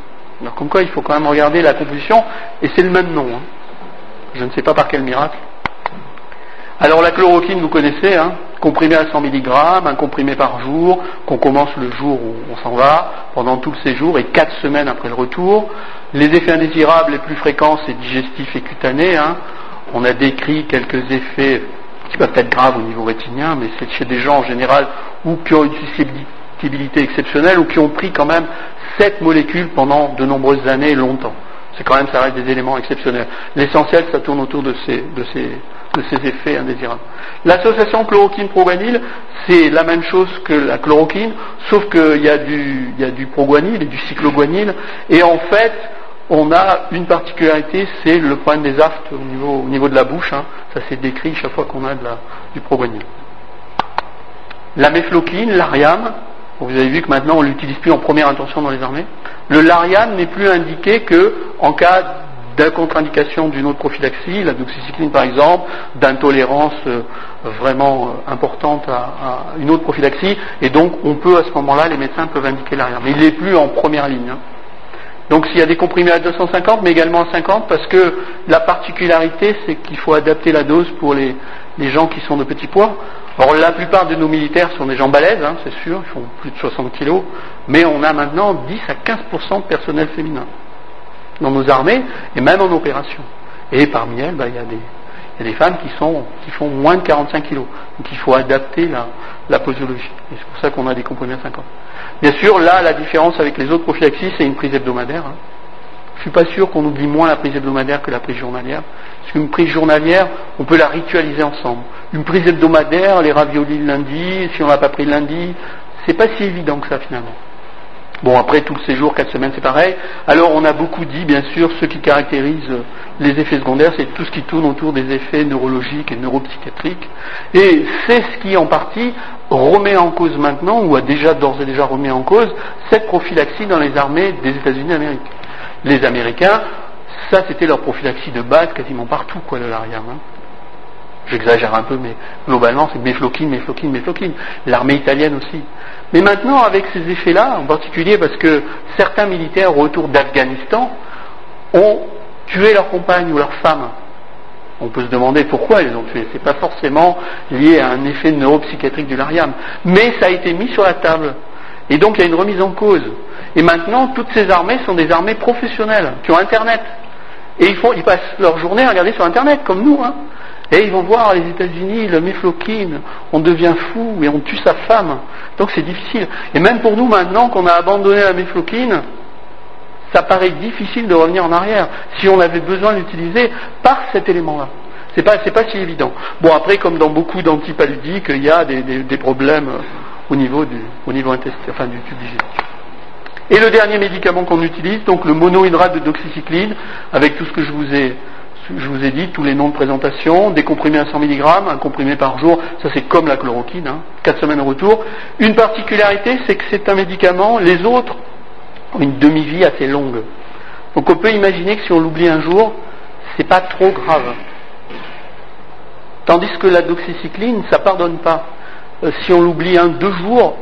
Alors comme quoi, il faut quand même regarder la composition, et c'est le même nom. Je ne sais pas par quel miracle. Alors la chloroquine, vous connaissez, comprimé à 100 mg, un comprimé par jour, qu'on commence le jour où on s'en va, pendant tout le séjour, et 4 semaines après le retour. Les effets indésirables les plus fréquents, c'est digestif et cutané. On a décrit quelques effets qui peuvent être graves au niveau rétinien, mais c'est chez des gens en général ou qui ont une susceptibilité exceptionnelle ou qui ont pris quand même cette molécule pendant de nombreuses années, longtemps. C'est quand même, ça reste des éléments exceptionnels. L'essentiel, ça tourne autour de ces effets indésirables. L'association chloroquine-proguanil, c'est la même chose que la chloroquine, sauf qu'il y a du proguanil et du cycloguanil, et en fait, on a une particularité, c'est le problème des aftes au niveau de la bouche. Ça c'est décrit chaque fois qu'on a du proguanil. La mefloquine, l'Ariam, vous avez vu que maintenant on ne l'utilise plus en première intention dans les armées. Le Lariam n'est plus indiqué qu'en cas de contre-indication d'une autre prophylaxie, la doxycycline par exemple, d'intolérance vraiment importante à une autre prophylaxie, et donc on peut à ce moment-là, les médecins peuvent indiquer l'Ariam. Mais il n'est plus en première ligne. Donc s'il y a des comprimés à 250, mais également à 50, parce que la particularité, c'est qu'il faut adapter la dose pour les gens qui sont de petits poids. Or, la plupart de nos militaires sont des gens balèzes, c'est sûr, ils font plus de 60 kilos, mais on a maintenant 10 à 15% de personnel féminin dans nos armées, et même en opération. Et parmi elles, il y a des femmes qui font moins de 45 kilos. Donc il faut adapter la posologie. Et c'est pour ça qu'on a des comprimés à 50. Bien sûr, là, la différence avec les autres prophylaxies, c'est une prise hebdomadaire. Je ne suis pas sûr qu'on oublie moins la prise hebdomadaire que la prise journalière. Parce qu'une prise journalière, on peut la ritualiser ensemble. Une prise hebdomadaire, les raviolis le lundi, si on n'a pas pris le lundi, c'est pas si évident que ça finalement. Bon, après tout le séjour, 4 semaines, c'est pareil. Alors on a beaucoup dit, bien sûr, ce qui caractérise les effets secondaires, c'est tout ce qui tourne autour des effets neurologiques et neuropsychiatriques. Et c'est ce qui, en partie, remet en cause maintenant, ou a déjà d'ores et déjà remis en cause, cette prophylaxie dans les armées des États-Unis d'Amérique. Les Américains, ça c'était leur prophylaxie de base quasiment partout, le Lariam. J'exagère un peu, mais globalement c'est mefloquine. L'armée italienne aussi. Mais maintenant, avec ces effets-là, en particulier parce que certains militaires au retour d'Afghanistan ont tué leur compagne ou leur femme. On peut se demander pourquoi ils ont tué. C'est pas forcément lié à un effet neuropsychiatrique du Lariam. Mais ça a été mis sur la table. Et donc il y a une remise en cause. Et maintenant, toutes ces armées sont des armées professionnelles, qui ont Internet. Et ils passent leur journée à regarder sur Internet, comme nous. Et ils vont voir les États-Unis, le mefloquine, on devient fou et on tue sa femme. Donc c'est difficile. Et même pour nous maintenant, qu'on a abandonné la mefloquine, ça paraît difficile de revenir en arrière, si on avait besoin d'utiliser par cet élément-là. C'est pas si évident. Bon, après, comme dans beaucoup d'antipaludiques, il y a des problèmes au niveau intestin, du tube digestif. Et le dernier médicament qu'on utilise, donc le monohydrate de doxycycline, avec tout ce que je vous ai dit, tous les noms de présentation, des comprimés à 100 mg, un comprimé par jour, ça c'est comme la chloroquine, 4 semaines au retour. Une particularité, c'est que c'est un médicament, les autres ont une demi-vie assez longue. Donc on peut imaginer que si on l'oublie un jour, c'est pas trop grave. Tandis que la doxycycline, ça pardonne pas. Si on l'oublie 2 jours,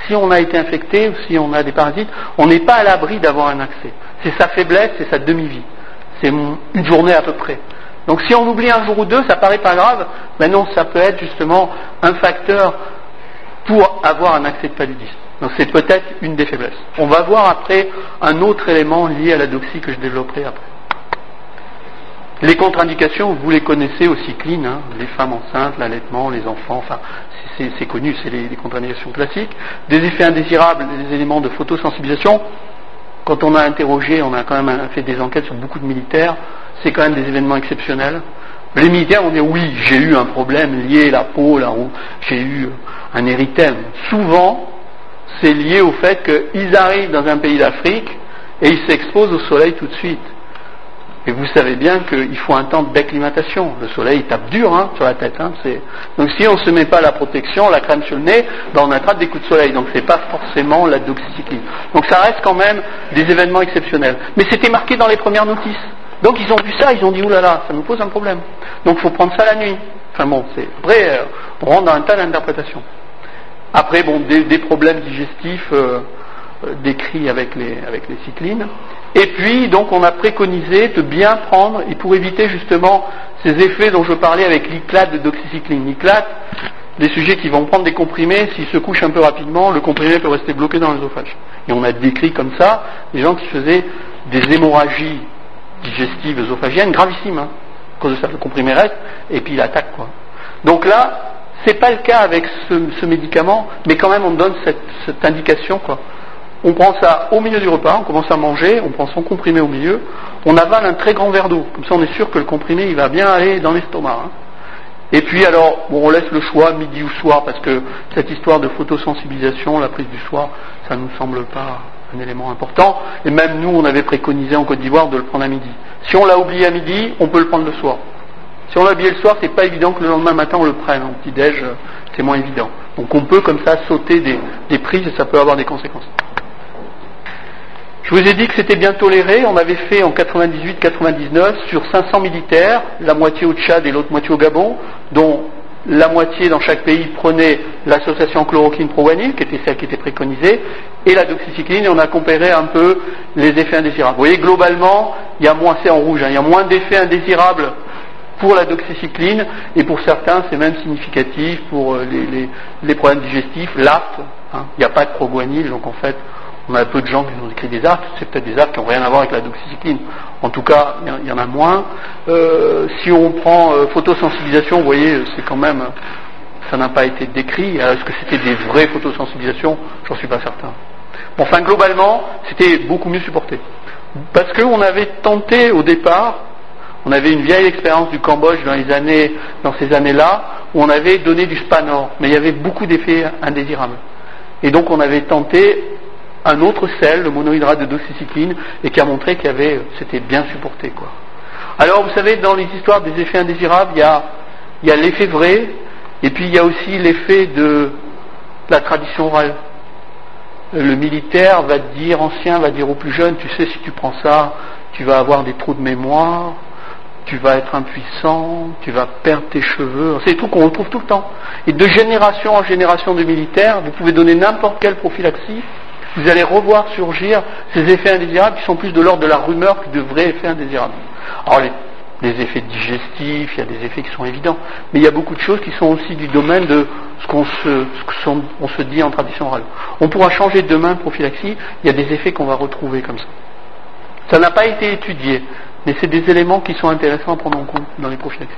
si on a été infecté ou si on a des parasites, on n'est pas à l'abri d'avoir un accès. C'est sa faiblesse, c'est sa demi-vie. C'est une journée à peu près. Donc si on oublie un jour ou 2, ça paraît pas grave, mais non, ça peut être justement un facteur pour avoir un accès de paludisme. Donc c'est peut-être une des faiblesses. On va voir après un autre élément lié à la doxy que je développerai après. Les contre-indications, vous les connaissez au cycline, les femmes enceintes, l'allaitement, les enfants, enfin c'est connu, c'est les contre-indications classiques. Des effets indésirables, des éléments de photosensibilisation. Quand on a interrogé, on a quand même fait des enquêtes sur beaucoup de militaires, c'est quand même des événements exceptionnels. Les militaires vont dire oui, j'ai eu un problème lié à la peau, j'ai eu un érythème. Souvent, c'est lié au fait qu'ils arrivent dans un pays d'Afrique et ils s'exposent au soleil tout de suite. Et vous savez bien qu'il faut un temps d'acclimatation. Le soleil tape dur sur la tête. Donc si on ne se met pas la protection, la crème sur le nez, on attrape des coups de soleil. Donc c'est pas forcément la doxycycline. Donc ça reste quand même des événements exceptionnels. Mais c'était marqué dans les premières notices. Donc ils ont vu ça, ils ont dit oulala, ça nous pose un problème. Donc il faut prendre ça la nuit. Enfin bon, après on rentre dans un tas d'interprétations. Après des problèmes digestifs décrits avec les cyclines. Et puis, donc, on a préconisé de bien prendre, et pour éviter justement ces effets dont je parlais avec l'iclate de doxycycline. L'iclate, les sujets qui vont prendre des comprimés, s'ils se couchent un peu rapidement, le comprimé peut rester bloqué dans l'œsophage. Et on a décrit comme ça des gens qui faisaient des hémorragies digestives œsophagiennes gravissimes, à cause de ça, le comprimé reste, et puis il attaque, quoi. Donc là, c'est pas le cas avec ce médicament, mais quand même on donne cette indication, quoi. On prend ça au milieu du repas, on commence à manger, on prend son comprimé au milieu, on avale un très grand verre d'eau. Comme ça on est sûr que le comprimé il va bien aller dans l'estomac. Et puis alors, on laisse le choix midi ou soir, parce que cette histoire de photosensibilisation, la prise du soir, ça ne nous semble pas un élément important. Et même nous, on avait préconisé en Côte d'Ivoire de le prendre à midi. Si on l'a oublié à midi, on peut le prendre le soir. Si on l'a oublié le soir, c'est pas évident que le lendemain matin on le prenne. Au petit-déj, c'est moins évident. Donc on peut comme ça sauter des prises et ça peut avoir des conséquences. Je vous ai dit que c'était bien toléré. On avait fait en 98-99 sur 500 militaires, la moitié au Tchad et l'autre moitié au Gabon, dont la moitié dans chaque pays prenait l'association chloroquine-proguanil, qui était celle qui était préconisée, et la doxycycline, et on a comparé un peu les effets indésirables. Vous voyez, globalement, il y a moins, c'est en rouge, il y a moins d'effets indésirables pour la doxycycline, et pour certains, c'est même significatif pour les problèmes digestifs, l'ART, il n'y a pas de proguanil, donc en fait, on a peu de gens qui nous ont écrit des ART, c'est peut-être des ART qui n'ont rien à voir avec la doxycycline. En tout cas, il y en a moins. Si on prend photosensibilisation, vous voyez, c'est quand même, ça n'a pas été décrit. Est-ce que c'était des vraies photosensibilisations? J'en suis pas certain. Bon, enfin, globalement, c'était beaucoup mieux supporté. Parce qu'on avait tenté au départ, on avait une vieille expérience du Cambodge dans ces années-là, où on avait donné du Spanor, mais il y avait beaucoup d'effets indésirables. Et donc on avait tenté un autre sel, le monohydrate de doxycycline, et qui a montré qu'il y avait, c'était bien supporté, quoi. Alors, vous savez, dans les histoires des effets indésirables, il y a l'effet vrai, et puis il y a aussi l'effet de la tradition orale. Le militaire ancien va dire aux plus jeunes, tu sais, si tu prends ça, tu vas avoir des trous de mémoire, tu vas être impuissant, tu vas perdre tes cheveux. C'est des trucs qu'on retrouve tout le temps. Et de génération en génération de militaires, vous pouvez donner n'importe quelle prophylaxie, vous allez revoir surgir ces effets indésirables qui sont plus de l'ordre de la rumeur que de vrais effets indésirables. Alors les effets digestifs, il y a des effets qui sont évidents, mais il y a beaucoup de choses qui sont aussi du domaine de ce qu'on se dit en tradition orale. On pourra changer demain de prophylaxie, il y a des effets qu'on va retrouver comme ça. Ça n'a pas été étudié, mais c'est des éléments qui sont intéressants à prendre en compte dans les prophylaxies.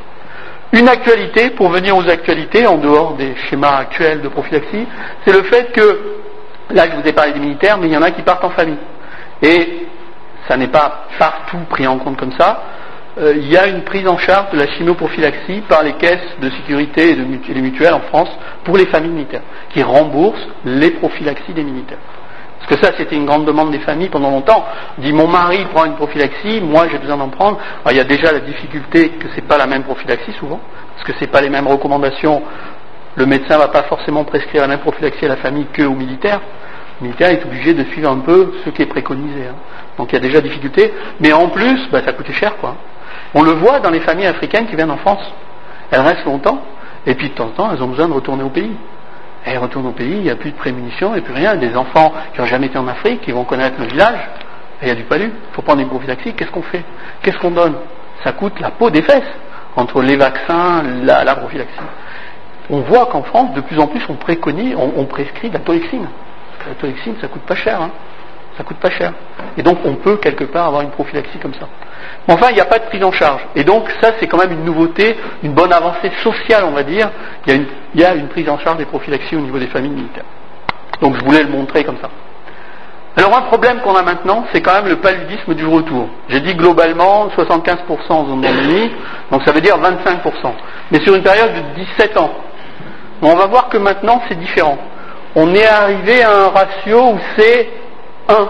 Une actualité, pour venir aux actualités, en dehors des schémas actuels de prophylaxie, c'est le fait que là, je vous ai parlé des militaires, mais il y en a qui partent en famille. Et ça n'est pas partout pris en compte comme ça. Il y a une prise en charge de la chimioprophylaxie par les caisses de sécurité et les mutuelles en France pour les familles militaires, qui remboursent les prophylaxies des militaires. Parce que ça, c'était une grande demande des familles pendant longtemps. On dit, mon mari prend une prophylaxie, moi j'ai besoin d'en prendre. Alors il y a déjà la difficulté que c'est pas la même prophylaxie souvent, parce que c'est pas les mêmes recommandations. Le médecin ne va pas forcément prescrire la même prophylaxie à la famille qu'aux militaires. Le militaire est obligé de suivre un peu ce qui est préconisé. Donc il y a déjà difficulté, mais en plus, ça coûtait cher, quoi. On le voit dans les familles africaines qui viennent en France. Elles restent longtemps, et puis de temps en temps, elles ont besoin de retourner au pays. Elles retournent au pays, il n'y a plus de prémunition, il n'y a plus rien. Des enfants qui n'ont jamais été en Afrique, qui vont connaître le village, et il y a du palu. Il faut prendre une prophylaxie, qu'est-ce qu'on fait? Qu'est-ce qu'on donne? Ça coûte la peau des fesses, entre les vaccins, la prophylaxie. On voit qu'en France, de plus en plus, on prescrit de la tolexine. Parce que la tolexine, ça coûte pas cher. Ça coûte pas cher. Et donc, on peut quelque part avoir une prophylaxie comme ça. Mais enfin, il n'y a pas de prise en charge. Et donc, ça, c'est quand même une nouveauté, une bonne avancée sociale, on va dire. Il y a une prise en charge des prophylaxies au niveau des familles militaires. Donc, je voulais le montrer comme ça. Alors, un problème qu'on a maintenant, c'est quand même le paludisme du retour. J'ai dit globalement 75% en zone d'endémie, donc ça veut dire 25%. Mais sur une période de 17 ans. On va voir que maintenant c'est différent. On est arrivé à un ratio où c'est 1.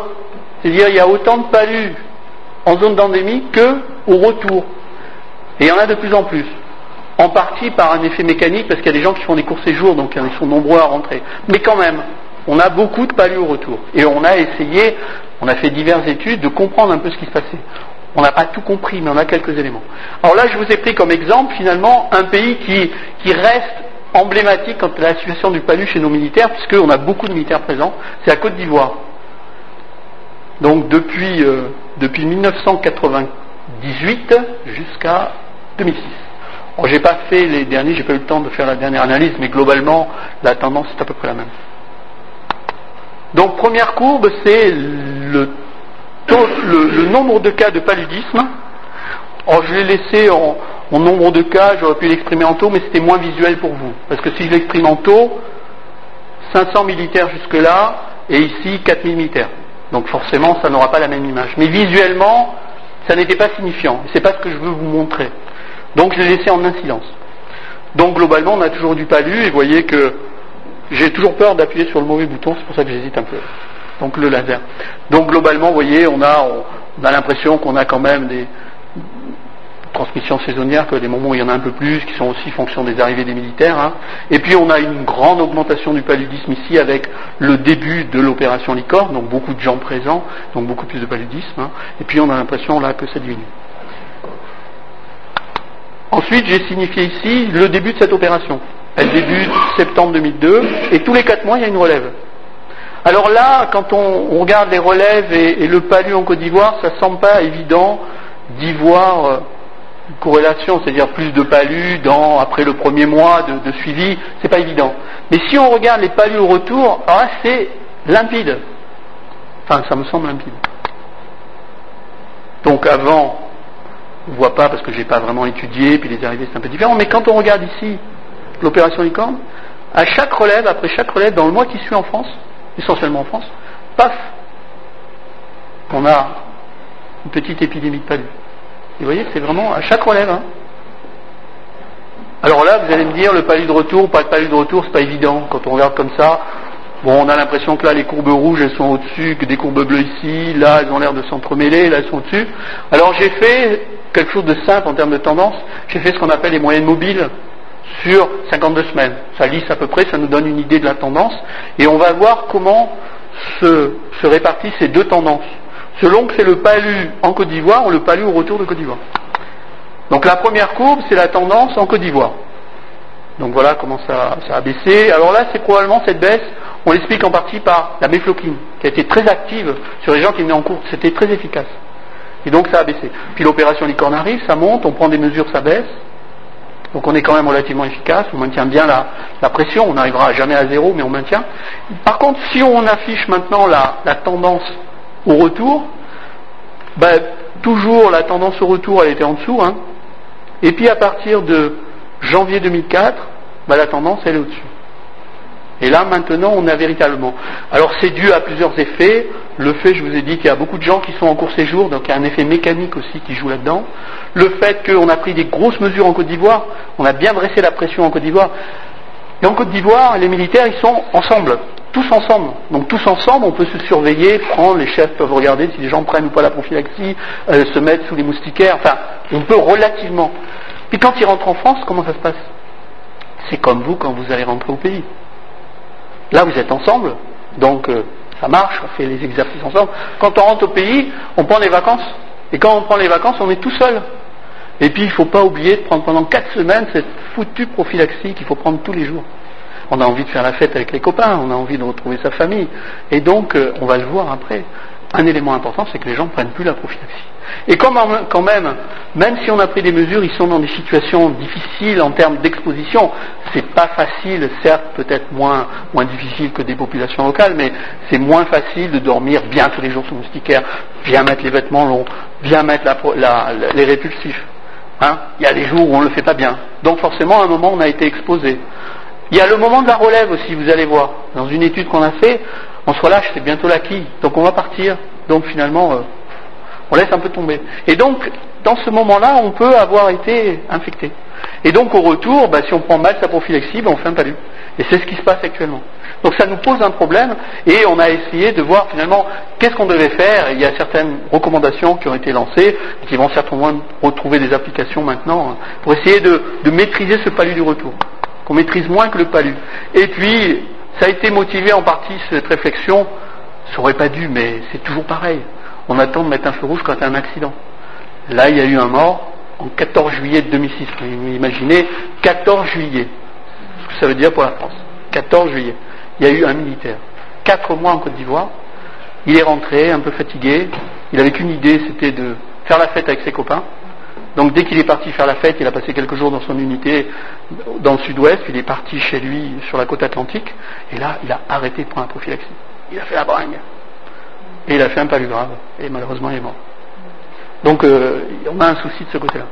C'est-à-dire il y a autant de palud en zone d'endémie que au retour. Et il y en a de plus en plus. En partie par un effet mécanique, parce qu'il y a des gens qui font des courts séjours, donc ils sont nombreux à rentrer. Mais quand même, on a beaucoup de palus au retour. Et on a essayé, on a fait diverses études, de comprendre un peu ce qui se passait. On n'a pas tout compris, mais on a quelques éléments. Alors là, je vous ai pris comme exemple, finalement, un pays qui reste emblématique quant à la situation du palu chez nos militaires, puisqu'on a beaucoup de militaires présents, c'est la Côte d'Ivoire. Donc depuis 1998 jusqu'à 2006. Alors, j'ai pas fait les derniers, j'ai pas eu le temps de faire la dernière analyse, mais globalement, la tendance est à peu près la même. Donc première courbe, c'est le nombre de cas de paludisme. Alors je l'ai laissé en nombre de cas, j'aurais pu l'exprimer en taux, mais c'était moins visuel pour vous. Parce que si je l'exprime en taux, 500 militaires jusque-là, et ici 4000 militaires. Donc forcément, ça n'aura pas la même image. Mais visuellement, ça n'était pas signifiant. Et c'est pas ce que je veux vous montrer. Donc je l'ai laissé en incidence. Donc globalement, on a toujours du palu, et vous voyez que j'ai toujours peur d'appuyer sur le mauvais bouton, c'est pour ça que j'hésite un peu. Donc le laser. Donc globalement, vous voyez, on a l'impression qu'on a quand même des transmissions saisonnières, que des moments où il y en a un peu plus, qui sont aussi fonction des arrivées des militaires. Hein. Et puis on a une grande augmentation du paludisme ici avec le début de l'opération Licorne, donc beaucoup de gens présents, donc beaucoup plus de paludisme. Hein. Et puis on a l'impression là que ça diminue. Ensuite, j'ai signifié ici le début de cette opération. Elle débute septembre 2002, et tous les 4 mois, il y a une relève. Alors là, quand on regarde les relèves et le palu en Côte d'Ivoire, ça ne semble pas évident d'y voir une corrélation, c'est-à-dire plus de palus après le premier mois de suivi, c'est pas évident. Mais si on regarde les palus au retour, alors là, c'est limpide. Enfin, ça me semble limpide. Donc avant, on ne voit pas parce que je n'ai pas vraiment étudié, puis les arrivées c'est un peu différent, mais quand on regarde ici l'opération Licorne, à chaque relève, après chaque relève, dans le mois qui suit en France, essentiellement en France, paf, on a une petite épidémie de palu. Et vous voyez, c'est vraiment à chaque relève. Hein. Alors là, vous allez me dire, le palu de retour, pas de palu de retour, c'est pas évident. Quand on regarde comme ça, bon, on a l'impression que là, les courbes rouges, elles sont au-dessus, que des courbes bleues ici, là, elles ont l'air de s'entremêler, là, elles sont au-dessus. Alors j'ai fait quelque chose de simple en termes de tendance, j'ai fait ce qu'on appelle les moyennes mobiles sur 52 semaines. Ça lisse à peu près, ça nous donne une idée de la tendance, et on va voir comment se répartissent ces deux tendances, selon que c'est le palu en Côte d'Ivoire ou le palu au retour de Côte d'Ivoire. Donc la première courbe, c'est la tendance en Côte d'Ivoire. Donc voilà comment ça a baissé. Alors là, c'est probablement cette baisse, on l'explique en partie par la méfloquine, qui a été très active sur les gens qui venaient en course, c'était très efficace. Et donc ça a baissé. Puis l'opération Licorne arrive, ça monte, on prend des mesures, ça baisse. Donc on est quand même relativement efficace, on maintient bien la pression, on n'arrivera jamais à zéro, mais on maintient. Par contre, si on affiche maintenant la tendance au retour, toujours la tendance au retour, elle était en dessous, hein. Et puis à partir de janvier 2004, la tendance, elle est au-dessus. Et là, maintenant, on a véritablement... Alors c'est dû à plusieurs effets. Le fait, je vous ai dit qu'il y a beaucoup de gens qui sont en court séjour, donc il y a un effet mécanique aussi qui joue là-dedans. Le fait qu'on a pris des grosses mesures en Côte d'Ivoire, on a bien dressé la pression en Côte d'Ivoire. Et en Côte d'Ivoire, les militaires, ils sont ensemble, tous ensemble. Donc tous ensemble, on peut se surveiller, prendre, les chefs peuvent regarder si les gens prennent ou pas la prophylaxie, se mettre sous les moustiquaires, enfin, on peut relativement. Puis quand ils rentrent en France, comment ça se passe? C'est comme vous quand vous allez rentrer au pays. Là, vous êtes ensemble, donc ça marche, on fait les exercices ensemble. Quand on rentre au pays, on prend des vacances. Et quand on prend les vacances, on est tout seul. Et puis, il ne faut pas oublier de prendre pendant 4 semaines cette foutue prophylaxie qu'il faut prendre tous les jours. On a envie de faire la fête avec les copains, on a envie de retrouver sa famille. Et donc, on va le voir après. Un élément important, c'est que les gens ne prennent plus la prophylaxie. Et quand même si on a pris des mesures, ils sont dans des situations difficiles en termes d'exposition. C'est pas facile, certes, peut-être moins difficile que des populations locales, mais c'est moins facile de dormir bien tous les jours sous moustiquaire, bien mettre les vêtements longs, bien mettre les répulsifs. Hein, il y a des jours où on ne le fait pas bien. Donc forcément, à un moment, on a été exposé. Il y a le moment de la relève aussi, vous allez voir. Dans une étude qu'on a fait, on se relâche, c'est bientôt l'acquis. Donc on va partir. Donc finalement, on laisse un peu tomber. Et donc, dans ce moment-là, on peut avoir été infecté. Et donc au retour, si on prend mal sa prophylaxie, on fait un palu. Et c'est ce qui se passe actuellement. Donc ça nous pose un problème, et on a essayé de voir finalement qu'est-ce qu'on devait faire. Il y a certaines recommandations qui ont été lancées, qui vont certainement retrouver des applications maintenant, pour essayer de maîtriser ce palu du retour, qu'on maîtrise moins que le palu. Et puis, ça a été motivé en partie, cette réflexion, ça aurait pas dû, mais c'est toujours pareil. On attend de mettre un feu rouge quand il y a un accident. Là, il y a eu un mort en 14 juillet 2006. Vous imaginez, 14 juillet. Ce que ça veut dire pour la France. 14 juillet. Il y a eu un militaire. 4 mois en Côte d'Ivoire. Il est rentré, un peu fatigué. Il avait qu'une idée, c'était de faire la fête avec ses copains. Donc dès qu'il est parti faire la fête, il a passé quelques jours dans son unité dans le sud-ouest. Il est parti chez lui sur la côte atlantique. Et là, il a arrêté pour un prophylaxie. Il a fait la bringue. Et il a fait un palu grave. Et malheureusement, il est mort. Donc on a un souci de ce côté-là.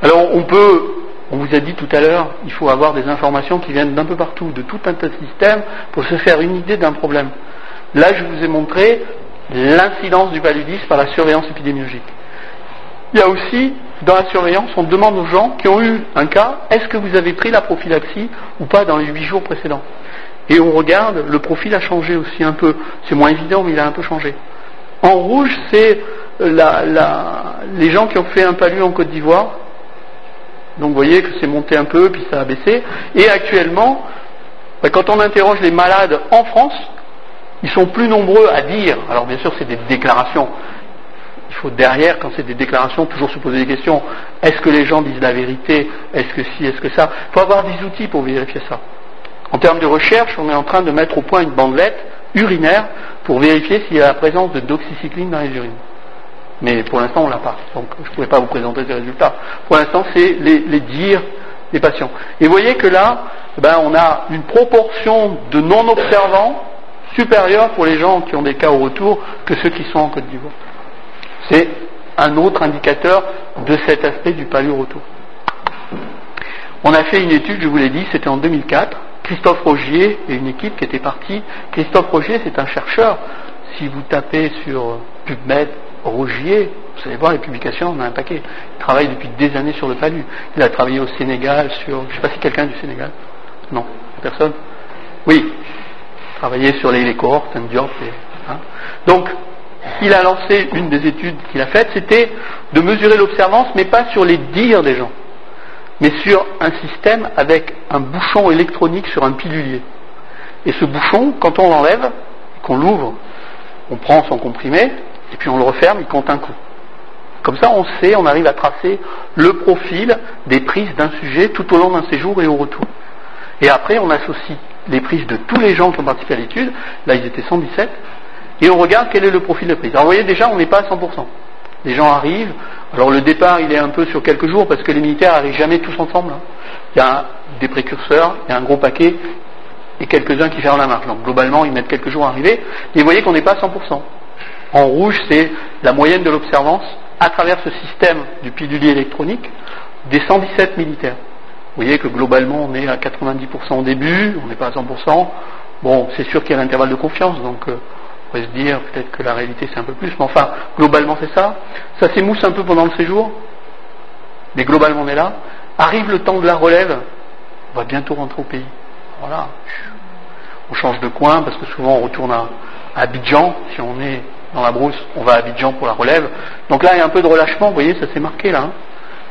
Alors on vous a dit tout à l'heure, il faut avoir des informations qui viennent d'un peu partout, de tout un tas de systèmes, pour se faire une idée d'un problème. Là, je vous ai montré l'incidence du paludisme par la surveillance épidémiologique. Il y a aussi, dans la surveillance, on demande aux gens qui ont eu un cas, est-ce que vous avez pris la prophylaxie ou pas dans les 8 jours précédents? Et on regarde, le profil a changé aussi un peu. C'est moins évident, mais il a un peu changé. En rouge, c'est les gens qui ont fait un palu en Côte d'Ivoire. Donc vous voyez que c'est monté un peu, puis ça a baissé. Et actuellement, quand on interroge les malades en France, ils sont plus nombreux à dire, alors bien sûr c'est des déclarations, il faut derrière, quand c'est des déclarations, toujours se poser des questions. Est-ce que les gens disent la vérité? Est-ce que si, est-ce que ça? Il faut avoir des outils pour vérifier ça. En termes de recherche, on est en train de mettre au point une bandelette urinaire pour vérifier s'il y a la présence de doxycycline dans les urines. Mais pour l'instant, on ne l'a pas. Donc, je ne pourrais pas vous présenter ces résultats. Pour l'instant, c'est les dires des patients. Et vous voyez que là, on a une proportion de non-observants supérieure pour les gens qui ont des cas au retour que ceux qui sont en Côte d'Ivoire. C'est un autre indicateur de cet aspect du palu retour. On a fait une étude, je vous l'ai dit, c'était en 2004. Christophe Rogier et une équipe qui était partie. Christophe Rogier, c'est un chercheur. Si vous tapez sur PubMed Rogier, vous allez voir les publications, on a un paquet. Il travaille depuis des années sur le palu. Il a travaillé au Sénégal sur... Je ne sais pas si quelqu'un du Sénégal. Non, personne. Oui, travaillé sur les cohortes, Diop. Donc, il a lancé une des études qu'il a faites, c'était de mesurer l'observance, mais pas sur les dires des gens, mais sur un système avec un bouchon électronique sur un pilulier. Et ce bouchon, quand on l'enlève, qu'on l'ouvre, on prend son comprimé, et puis on le referme, il compte un coup. Comme ça, on sait, on arrive à tracer le profil des prises d'un sujet tout au long d'un séjour et au retour. Et après, on associe les prises de tous les gens qui ont participé à l'étude, là ils étaient 117, et on regarde quel est le profil de prise. Alors vous voyez, déjà, on n'est pas à 100%. Les gens arrivent, alors le départ, il est un peu sur quelques jours, parce que les militaires n'arrivent jamais tous ensemble. Il y a des précurseurs, il y a un gros paquet, et quelques-uns qui ferment la marche. Donc globalement, ils mettent quelques jours à arriver, et vous voyez qu'on n'est pas à 100%. En rouge, c'est la moyenne de l'observance à travers ce système du pilulier électronique des 117 militaires. Vous voyez que globalement, on est à 90% au début, on n'est pas à 100%. Bon, c'est sûr qu'il y a l'intervalle de confiance, donc on pourrait se dire peut-être que la réalité c'est un peu plus, mais enfin, globalement c'est ça. Ça s'émousse un peu pendant le séjour, mais globalement on est là. Arrive le temps de la relève, on va bientôt rentrer au pays. Voilà. On change de coin, parce que souvent on retourne à Abidjan, si on est dans la brousse, on va à Abidjan pour la relève. Donc là, il y a un peu de relâchement, vous voyez, ça s'est marqué là.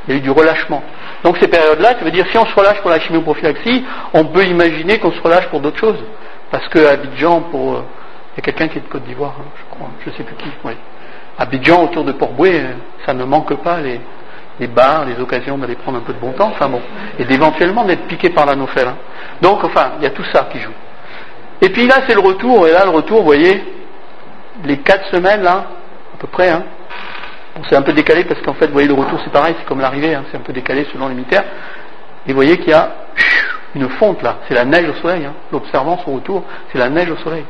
Il y a eu du relâchement. Donc ces périodes-là, ça veut dire si on se relâche pour la chimioprophylaxie, on peut imaginer qu'on se relâche pour d'autres choses. Parce que Abidjan, il y a quelqu'un qui est de Côte d'Ivoire, je crois, je ne sais plus qui. Oui. Abidjan, autour de Port-Bouët, ça ne manque pas les bars, les occasions d'aller prendre un peu de bon temps, enfin bon, et d'éventuellement d'être piqué par l'anophèle. Donc, enfin, il y a tout ça qui joue. Et puis là, c'est le retour, et là, le retour, vous voyez, les 4 semaines, là, à peu près, bon, c'est un peu décalé parce qu'en fait, vous voyez, le retour, c'est pareil, c'est comme l'arrivée, c'est un peu décalé selon les militaires. Et vous voyez qu'il y a une fonte, là, c'est la neige au soleil, l'observance au retour, c'est la neige au soleil.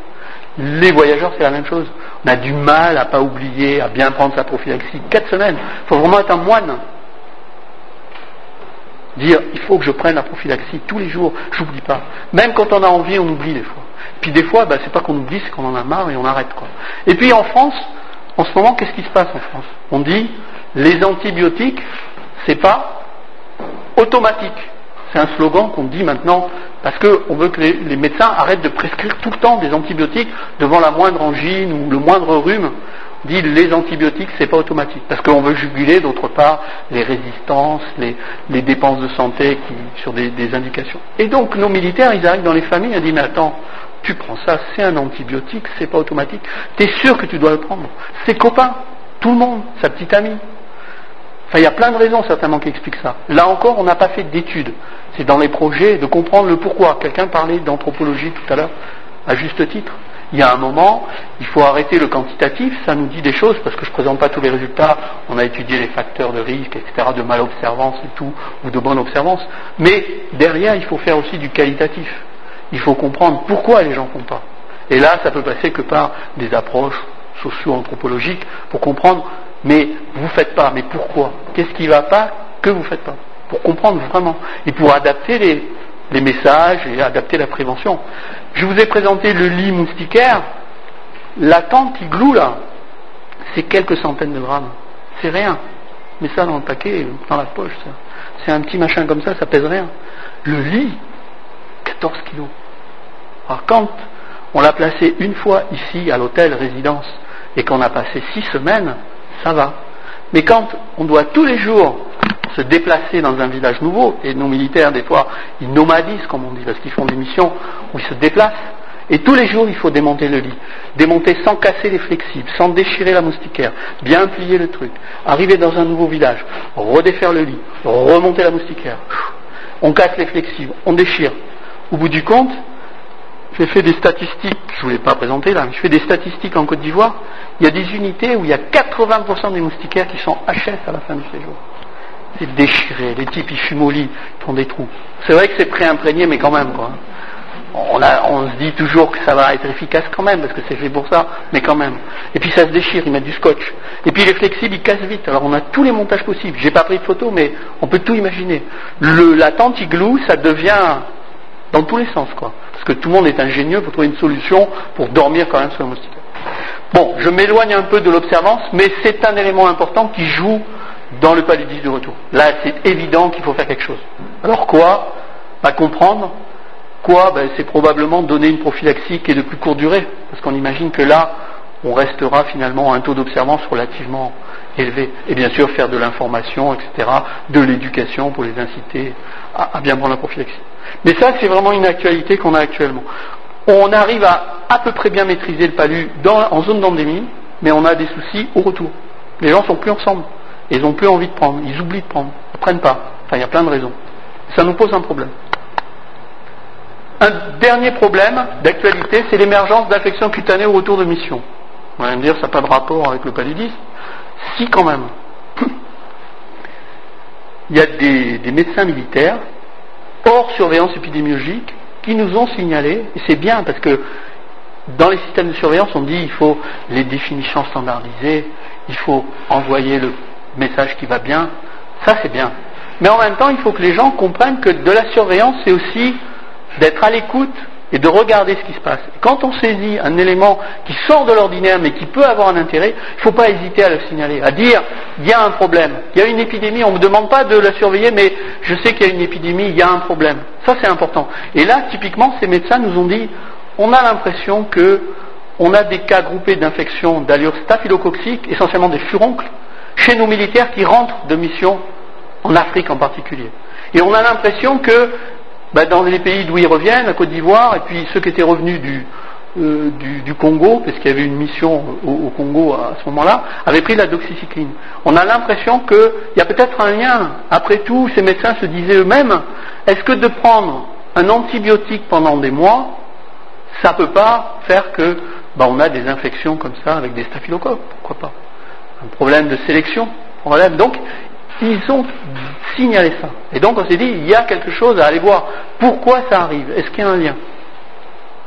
Les voyageurs, c'est la même chose. On a du mal à pas oublier, à bien prendre sa prophylaxie. 4 semaines, il faut vraiment être un moine. Dire, il faut que je prenne la prophylaxie tous les jours, j'oublie pas. Même quand on a envie, on oublie des fois. Puis des fois, c'est pas qu'on oublie, c'est qu'on en a marre et on arrête, quoi. Et puis en France, en ce moment, qu'est-ce qui se passe en France? On dit, les antibiotiques, c'est pas automatique. C'est un slogan qu'on dit maintenant parce qu'on veut que les médecins arrêtent de prescrire tout le temps des antibiotiques devant la moindre angine ou le moindre rhume. On dit les antibiotiques, c'est pas automatique. Parce qu'on veut juguler d'autre part les résistances, les dépenses de santé sur des indications. Et donc nos militaires, ils arrivent dans les familles et disent mais attends, tu prends ça, c'est un antibiotique, c'est pas automatique. T'es sûr que tu dois le prendre? Ses copains, tout le monde, sa petite amie. Enfin, il y a plein de raisons certainement qui expliquent ça. Là encore, on n'a pas fait d'études. C'est dans les projets de comprendre le pourquoi. Quelqu'un parlait d'anthropologie tout à l'heure, à juste titre. Il y a un moment, il faut arrêter le quantitatif, ça nous dit des choses, parce que je ne présente pas tous les résultats, on a étudié les facteurs de risque, etc., de malobservance et tout, ou de bonne observance. Mais derrière, il faut faire aussi du qualitatif. Il faut comprendre pourquoi les gens ne font pas. Et là, ça peut passer que par des approches socio-anthropologiques, pour comprendre, mais vous ne faites pas, mais pourquoi? Qu'est-ce qui ne va pas que vous ne faites pas? Pour comprendre vraiment. Et pour adapter les messages et adapter la prévention. Je vous ai présenté le lit moustiquaire. La tente igloo, là, c'est quelques centaines de grammes. C'est rien. Mais ça dans le paquet, dans la poche, ça. C'est un petit machin comme ça pèse rien. Le lit, 14 kilos. Alors quand on l'a placé une fois ici à l'hôtel résidence et qu'on a passé 6 semaines, ça va. Mais quand on doit tous les jours se déplacer dans un village nouveau, et nos militaires, des fois, ils nomadisent, comme on dit, parce qu'ils font des missions où ils se déplacent, et tous les jours, il faut démonter le lit. Démonter sans casser les flexibles, sans déchirer la moustiquaire, bien plier le truc, arriver dans un nouveau village, redéfaire le lit, remonter la moustiquaire. On casse les flexibles, on déchire. Au bout du compte, j'ai fait des statistiques, je ne voulais pas présenter là, mais je fais des statistiques en Côte d'Ivoire, il y a des unités où il y a 80% des moustiquaires qui sont HS à la fin du séjour. C'est déchiré, les types ils fument au lit, ils font des trous. C'est vrai que c'est pré-imprégné, mais quand même quoi. On se dit toujours que ça va être efficace quand même, parce que c'est fait pour ça, mais quand même. Et puis ça se déchire, ils mettent du scotch. Et puis les flexibles, ils cassent vite. Alors on a tous les montages possibles. J'ai pas pris de photos, mais on peut tout imaginer. La tente igloo, ça devient dans tous les sens quoi. Parce que tout le monde est ingénieux pour trouver une solution pour dormir quand même sur le moustiquaire. Bon, je m'éloigne un peu de l'observance, mais c'est un élément important qui joue dans le paludisme du retour. Là, c'est évident qu'il faut faire quelque chose. Alors quoi? Comprendre. Quoi? C'est probablement donner une prophylaxie qui est de plus courte durée. Parce qu'on imagine que là, on restera finalement à un taux d'observance relativement élevé. Et bien sûr, faire de l'information, etc., de l'éducation pour les inciter à bien prendre la prophylaxie. Mais ça, c'est vraiment une actualité qu'on a actuellement. On arrive à peu près bien maîtriser le palu en zone d'endémie, mais on a des soucis au retour. Les gens ne sont plus ensemble. Ils n'ont plus envie de prendre, ils oublient de prendre, ils ne prennent pas. Enfin, il y a plein de raisons. Ça nous pose un problème. Un dernier problème d'actualité, c'est l'émergence d'infections cutanées au retour de mission. On va me dire, ça n'a pas de rapport avec le paludisme. Si, quand même. Il y a des médecins militaires, hors surveillance épidémiologique, qui nous ont signalé, et c'est bien parce que dans les systèmes de surveillance, on dit il faut les définitions standardisées, il faut envoyer le message qui va bien, ça c'est bien. Mais en même temps, il faut que les gens comprennent que de la surveillance, c'est aussi d'être à l'écoute et de regarder ce qui se passe. Quand on saisit un élément qui sort de l'ordinaire mais qui peut avoir un intérêt, il ne faut pas hésiter à le signaler, à dire il y a un problème, il y a une épidémie, on ne me demande pas de la surveiller, mais je sais qu'il y a une épidémie, il y a un problème. Ça c'est important. Et là, typiquement, ces médecins nous ont dit on a l'impression qu'on a des cas groupés d'infection d'allure staphylococcique, essentiellement des furoncles, chez nos militaires qui rentrent de mission en Afrique en particulier. Et on a l'impression que dans les pays d'où ils reviennent, la Côte d'Ivoire, et puis ceux qui étaient revenus du Congo, parce qu'il y avait une mission au Congo à ce moment-là, avaient pris de la doxycycline. On a l'impression qu'il y a peut-être un lien. Après tout, ces médecins se disaient eux-mêmes, est-ce que de prendre un antibiotique pendant des mois, ça ne peut pas faire que on a des infections comme ça avec des staphylocoques? Pourquoi pas? Un problème de sélection. Donc, ils ont signalé ça. Et donc, on s'est dit, il y a quelque chose à aller voir. Pourquoi ça arrive? Est-ce qu'il y a un lien?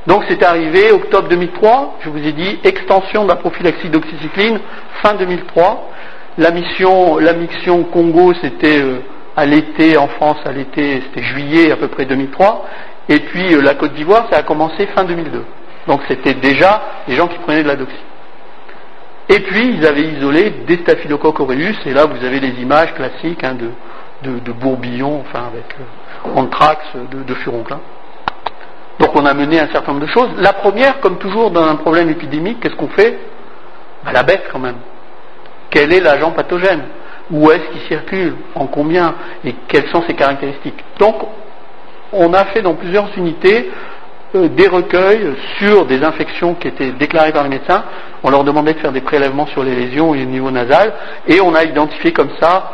Donc, c'est arrivé octobre 2003. Je vous ai dit, extension de la prophylaxie d'oxycycline, fin 2003. La mission Congo, c'était à l'été, en France, à l'été, c'était juillet à peu près 2003. Et puis, la Côte d'Ivoire, ça a commencé fin 2002. Donc, c'était déjà des gens qui prenaient de la doxy. Et puis, ils avaient isolé des staphylocoques aureus, et là, vous avez les images classiques de bourbions, enfin avec anthrax, de furoncles. Hein. Donc on a mené un certain nombre de choses. La première, comme toujours dans un problème épidémique, qu'est-ce qu'on fait? La bête quand même. Quel est l'agent pathogène? Où est-ce qu'il circule? En combien? Et quelles sont ses caractéristiques? Donc on a fait dans plusieurs unités des recueils sur des infections qui étaient déclarées par les médecins. On leur demandait de faire des prélèvements sur les lésions et au niveau nasal, et on a identifié comme ça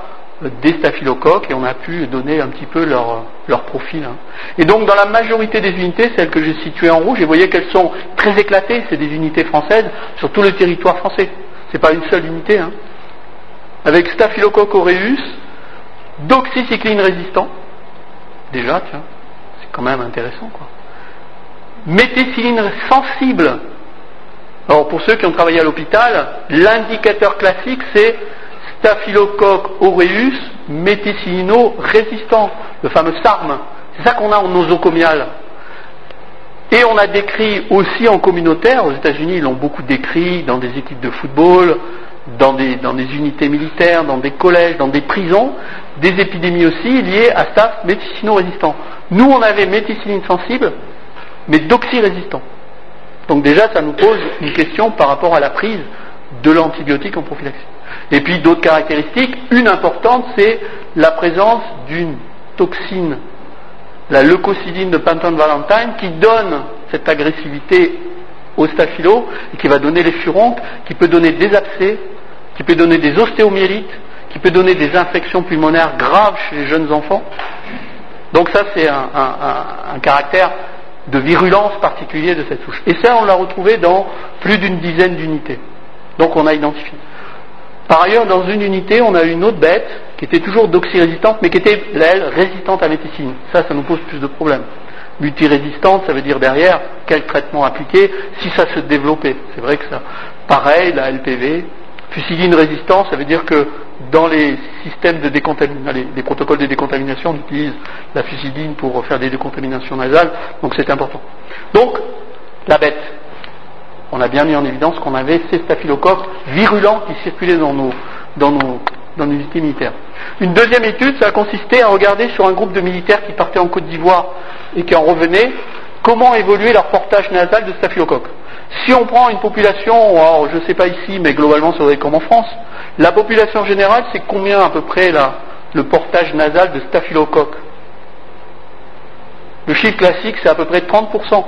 des staphylocoques, et on a pu donner un petit peu leur profil. Hein. Et donc dans la majorité des unités, celles que j'ai situées en rouge, et vous voyez qu'elles sont très éclatées, c'est des unités françaises sur tout le territoire français. C'est pas une seule unité. Hein. Avec Staphylococcus aureus, doxycycline résistant, déjà, tiens, c'est quand même intéressant, quoi. Méticilline sensible. Alors pour ceux qui ont travaillé à l'hôpital, l'indicateur classique c'est Staphylococcus aureus méticillino-résistant, le fameux SARM. C'est ça qu'on a en nosocomial. Et on a décrit aussi en communautaire, aux États-Unis ils l'ont beaucoup décrit dans des équipes de football, dans des unités militaires, dans des collèges, dans des prisons, des épidémies aussi liées à staph méticillino-résistant. Nous on avait méticilline sensible, mais doxy-résistant. Donc déjà, ça nous pose une question par rapport à la prise de l'antibiotique en prophylaxie. Et puis d'autres caractéristiques, une importante, c'est la présence d'une toxine, la leucocidine de Penton-Valentine, qui donne cette agressivité au staphylo, et qui va donner les furoncles, qui peut donner des abcès, qui peut donner des ostéomyélites, qui peut donner des infections pulmonaires graves chez les jeunes enfants. Donc ça, c'est un caractère de virulence particulier de cette souche. Et ça, on l'a retrouvé dans plus d'une dizaine d'unités. Donc on a identifié. Par ailleurs, dans une unité, on a une autre bête qui était toujours doxyrésistante, mais qui était, elle, résistante à méticine. Ça nous pose plus de problèmes. Multirésistante, ça veut dire derrière, quel traitement appliquer si ça se développait. C'est vrai que ça. Pareil, la LPV. Fusidine résistante, ça veut dire que dans les systèmes de décontamination, les protocoles de décontamination, on utilise la fusidine pour faire des décontaminations nasales, donc c'est important. Donc, la bête. On a bien mis en évidence qu'on avait ces staphylocoques virulents qui circulaient dans nos unités militaires. Une deuxième étude, ça a consisté à regarder sur un groupe de militaires qui partaient en Côte d'Ivoire et qui en revenaient, comment évoluait leur portage nasal de staphylocoque. Si on prend une population, alors je ne sais pas ici, mais globalement ça doit être comme en France, la population générale, c'est combien à peu près le portage nasal de staphylocoque? Le chiffre classique, c'est à peu près 30%.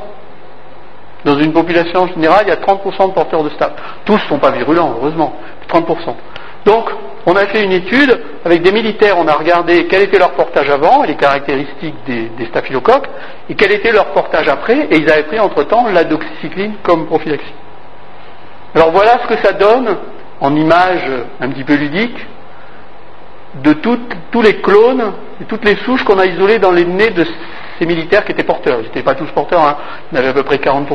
Dans une population générale, il y a 30% de porteurs de staph. Tous ne sont pas virulents, heureusement, 30%. Donc, on a fait une étude avec des militaires, on a regardé quel était leur portage avant, et les caractéristiques des staphylocoques, et quel était leur portage après, et ils avaient pris entre-temps la doxycycline comme prophylaxie. Alors voilà ce que ça donne, en image un petit peu ludique, de tous les clones, et toutes les souches qu'on a isolées dans les nez de ces militaires qui étaient porteurs. Ils n'étaient pas tous porteurs, hein. Il y en avait à peu près 40%.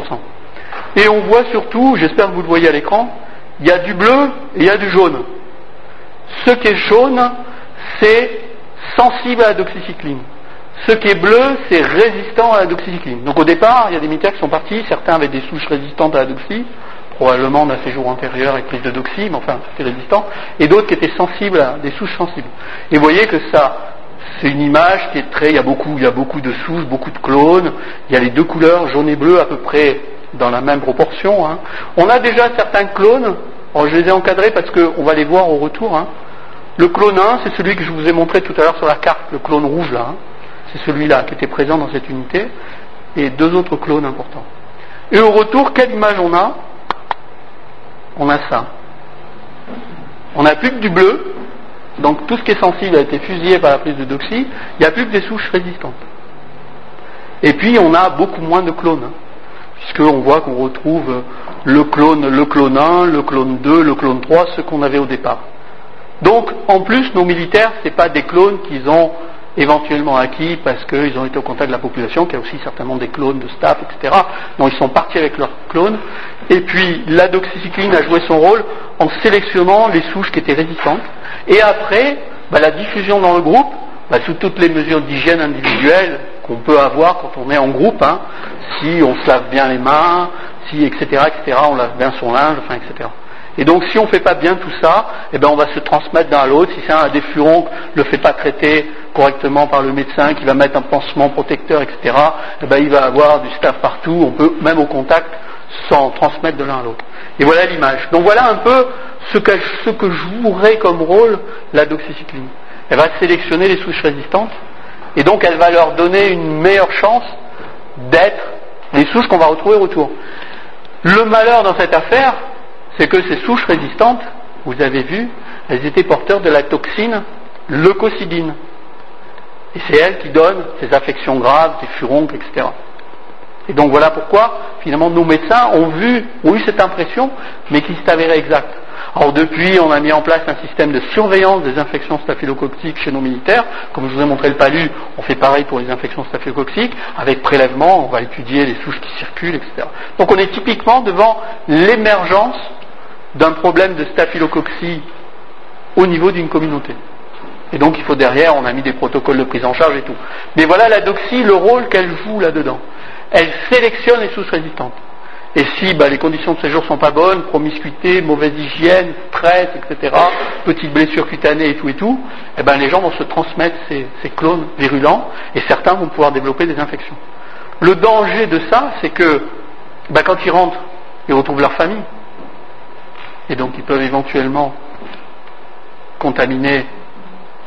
Et on voit surtout, j'espère que vous le voyez à l'écran, il y a du bleu et il y a du jaune. Ce qui est jaune, c'est sensible à la doxycycline. Ce qui est bleu, c'est résistant à la doxycycline. Donc au départ, il y a des militaires qui sont partis, certains avaient des souches résistantes à la doxy, probablement d'un séjour antérieur avec prise de doxy, mais enfin c'était résistant, et d'autres qui étaient sensibles à des souches sensibles. Et vous voyez que ça, c'est une image qui est très, il y a beaucoup de souches, beaucoup de clones, il y a les deux couleurs, jaune et bleu à peu près dans la même proportion. Hein. On a déjà certains clones, alors je les ai encadrés parce qu'on va les voir au retour. Hein. Le clone 1, c'est celui que je vous ai montré tout à l'heure sur la carte, le clone rouge là, hein. C'est celui-là qui était présent dans cette unité, et deux autres clones importants. Et au retour, quelle image on a? On a ça. On n'a plus que du bleu, donc tout ce qui est sensible a été fusillé par la prise de doxy, il n'y a plus que des souches résistantes. Et puis on a beaucoup moins de clones, hein, puisqu'on voit qu'on retrouve le clone 1, le clone 2, le clone 3, ceux qu'on avait au départ. Donc en plus, nos militaires, ce n'est pas des clones qu'ils ont éventuellement acquis parce qu'ils ont été au contact de la population, qui a aussi certainement des clones de staph, etc. Donc ils sont partis avec leurs clones. Et puis la doxycycline a joué son rôle en sélectionnant les souches qui étaient résistantes. Et après, la diffusion dans le groupe, sous toutes les mesures d'hygiène individuelle qu'on peut avoir quand on est en groupe, hein, si on se lave bien les mains, si etc., on lave bien son linge, enfin, etc. Et donc si on ne fait pas bien tout ça, eh ben on va se transmettre d'un à l'autre. Si c'est un des furonques ne le fait pas traiter correctement par le médecin, qui va mettre un pansement protecteur, etc., eh ben il va avoir du staph partout, on peut même au contact s'en transmettre de l'un à l'autre. Et voilà l'image. Donc voilà un peu ce que jouerait comme rôle la doxycycline. Elle va sélectionner les souches résistantes, et donc elle va leur donner une meilleure chance d'être les souches qu'on va retrouver autour. Le malheur dans cette affaire, c'est que ces souches résistantes, vous avez vu, elles étaient porteurs de la toxine leucocidine. Et c'est elle qui donne ces affections graves, ces furoncles, etc. Et donc voilà pourquoi, finalement, nos médecins ont eu cette impression, mais qui s'est avérée exacte. Alors depuis, on a mis en place un système de surveillance des infections staphylococciques chez nos militaires. Comme je vous ai montré le palu, on fait pareil pour les infections staphylococciques. Avec prélèvement, on va étudier les souches qui circulent, etc. Donc on est typiquement devant l'émergence d'un problème de staphylococcie au niveau d'une communauté. Et donc il faut derrière, on a mis des protocoles de prise en charge et tout. Mais voilà la doxy, le rôle qu'elle joue là-dedans. Elle sélectionne les souches résistantes. Et si les conditions de séjour sont pas bonnes, promiscuité, mauvaise hygiène, stress, etc., petites blessures cutanées et tout, eh ben les gens vont se transmettre ces clones virulents et certains vont pouvoir développer des infections. Le danger de ça, c'est que quand ils rentrent, ils retrouvent leur famille. Et donc ils peuvent éventuellement contaminer,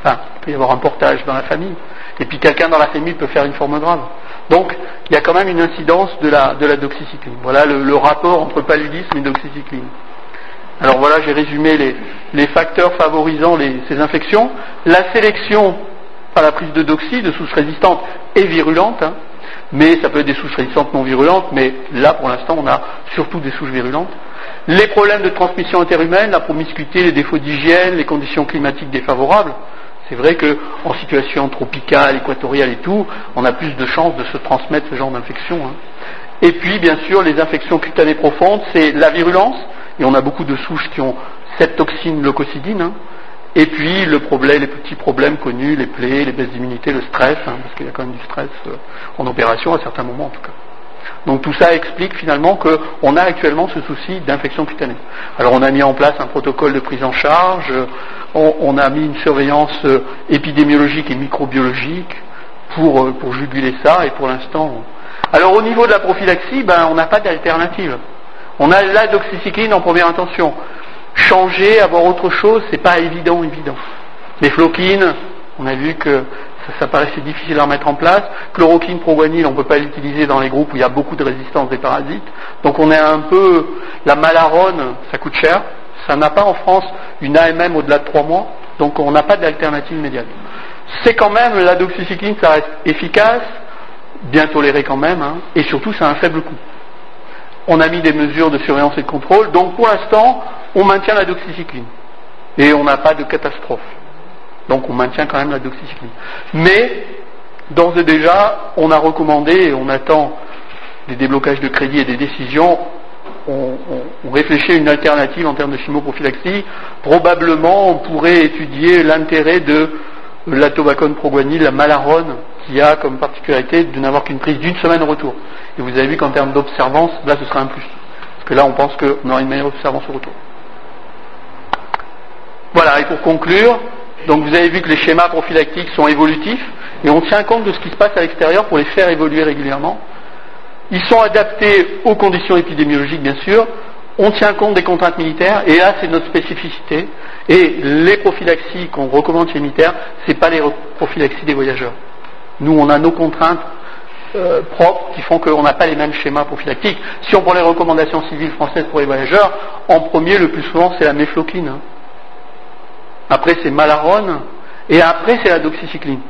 il peut y avoir un portage dans la famille. Et puis quelqu'un dans la famille peut faire une forme grave. Donc, il y a quand même une incidence de la doxycycline. Voilà le rapport entre paludisme et doxycycline. Alors voilà, j'ai résumé les facteurs favorisant ces infections. La sélection par la prise de doxy, de souches résistantes et virulentes, mais ça peut être des souches résistantes non virulentes, mais là, pour l'instant, on a surtout des souches virulentes. Les problèmes de transmission interhumaine, la promiscuité, les défauts d'hygiène, les conditions climatiques défavorables. C'est vrai qu'en situation tropicale, équatoriale et tout, on a plus de chances de se transmettre ce genre d'infection. Et puis, bien sûr, les infections cutanées profondes, c'est la virulence, et on a beaucoup de souches qui ont cette toxine leucocidine. Et puis, les petits problèmes connus, les plaies, les baisses d'immunité, le stress, parce qu'il y a quand même du stress en opération à certains moments en tout cas. Donc tout ça explique finalement qu'on a actuellement ce souci d'infection cutanée. Alors on a mis en place un protocole de prise en charge, on a mis une surveillance épidémiologique et microbiologique pour juguler ça, et pour l'instant... Alors au niveau de la prophylaxie, on n'a pas d'alternative. On a la doxycycline en première intention. Changer, avoir autre chose, c'est pas évident. Les floquines, on a vu que ça paraissait difficile à remettre en place. Chloroquine, proguanil, on ne peut pas l'utiliser dans les groupes où il y a beaucoup de résistance des parasites. Donc on est un peu... La malarone, ça coûte cher. Ça n'a pas en France une AMM au-delà de 3 mois. Donc on n'a pas d'alternative immédiate. C'est quand même, la doxycycline, ça reste efficace, bien toléré quand même, et surtout ça a un faible coût. On a mis des mesures de surveillance et de contrôle. Donc pour l'instant, on maintient la doxycycline. Et on n'a pas de catastrophe. Donc on maintient quand même la doxycycline. Mais, d'ores et déjà, on a recommandé, et on attend des déblocages de crédit et des décisions, on réfléchit à une alternative en termes de chimoprophylaxie. Probablement, on pourrait étudier l'intérêt de l'atobacone proguanil, la malarone, qui a comme particularité de n'avoir qu'une prise d'1 semaine au retour. Et vous avez vu qu'en termes d'observance, là ce sera un plus. Parce que là, on pense qu'on aura une meilleure observance au retour. Voilà, et pour conclure, donc vous avez vu que les schémas prophylactiques sont évolutifs, et on tient compte de ce qui se passe à l'extérieur pour les faire évoluer régulièrement. Ils sont adaptés aux conditions épidémiologiques, bien sûr. On tient compte des contraintes militaires, et là c'est notre spécificité. Et les prophylaxies qu'on recommande chez les militaires, c'est pas les prophylaxies des voyageurs. Nous, on a nos contraintes propres qui font qu'on n'a pas les mêmes schémas prophylactiques. Si on prend les recommandations civiles françaises pour les voyageurs, en premier, le plus souvent, c'est la méfloquine. Après, c'est malarone, et après, c'est la doxycycline.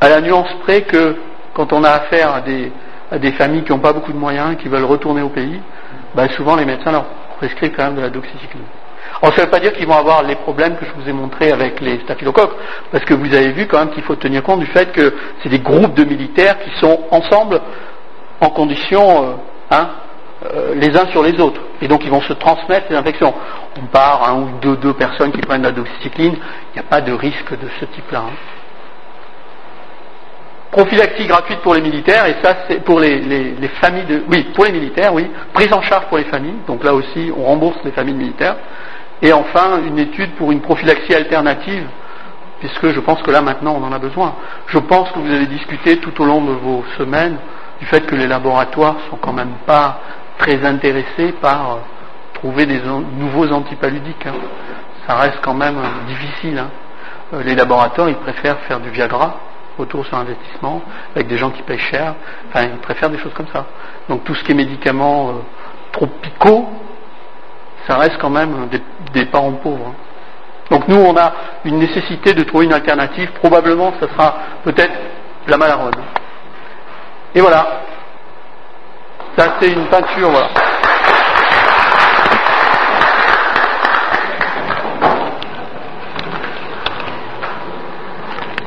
À la nuance près que, quand on a affaire à des familles qui n'ont pas beaucoup de moyens, qui veulent retourner au pays, souvent les médecins leur prescrivent quand même de la doxycycline. Alors ça ne veut pas dire qu'ils vont avoir les problèmes que je vous ai montrés avec les staphylocoques, parce que vous avez vu quand même qu'il faut tenir compte du fait que c'est des groupes de militaires qui sont ensemble en condition les uns sur les autres, et donc ils vont se transmettre les infections. On part un ou deux personnes qui prennent la doxycycline, il n'y a pas de risque de ce type-là. prophylaxie gratuite pour les militaires, et ça c'est pour les familles de... Oui, pour les militaires, oui. Prise en charge pour les familles, donc là aussi on rembourse les familles militaires. Et enfin, une étude pour une prophylaxie alternative, puisque je pense que là maintenant on en a besoin. Je pense que vous avez discuté tout au long de vos semaines du fait que les laboratoires sont quand même pas très intéressés par trouver des nouveaux antipaludiques. Hein. Ça reste quand même difficile. Hein. Les laboratoires, ils préfèrent faire du Viagra, retour sur investissement, avec des gens qui payent cher. Enfin, ils préfèrent des choses comme ça. Donc tout ce qui est médicaments tropicaux, ça reste quand même des parents pauvres. Hein. Donc nous, on a une nécessité de trouver une alternative. Probablement, ça sera peut-être la malarone. Et voilà. Ça, c'est une peinture, voilà.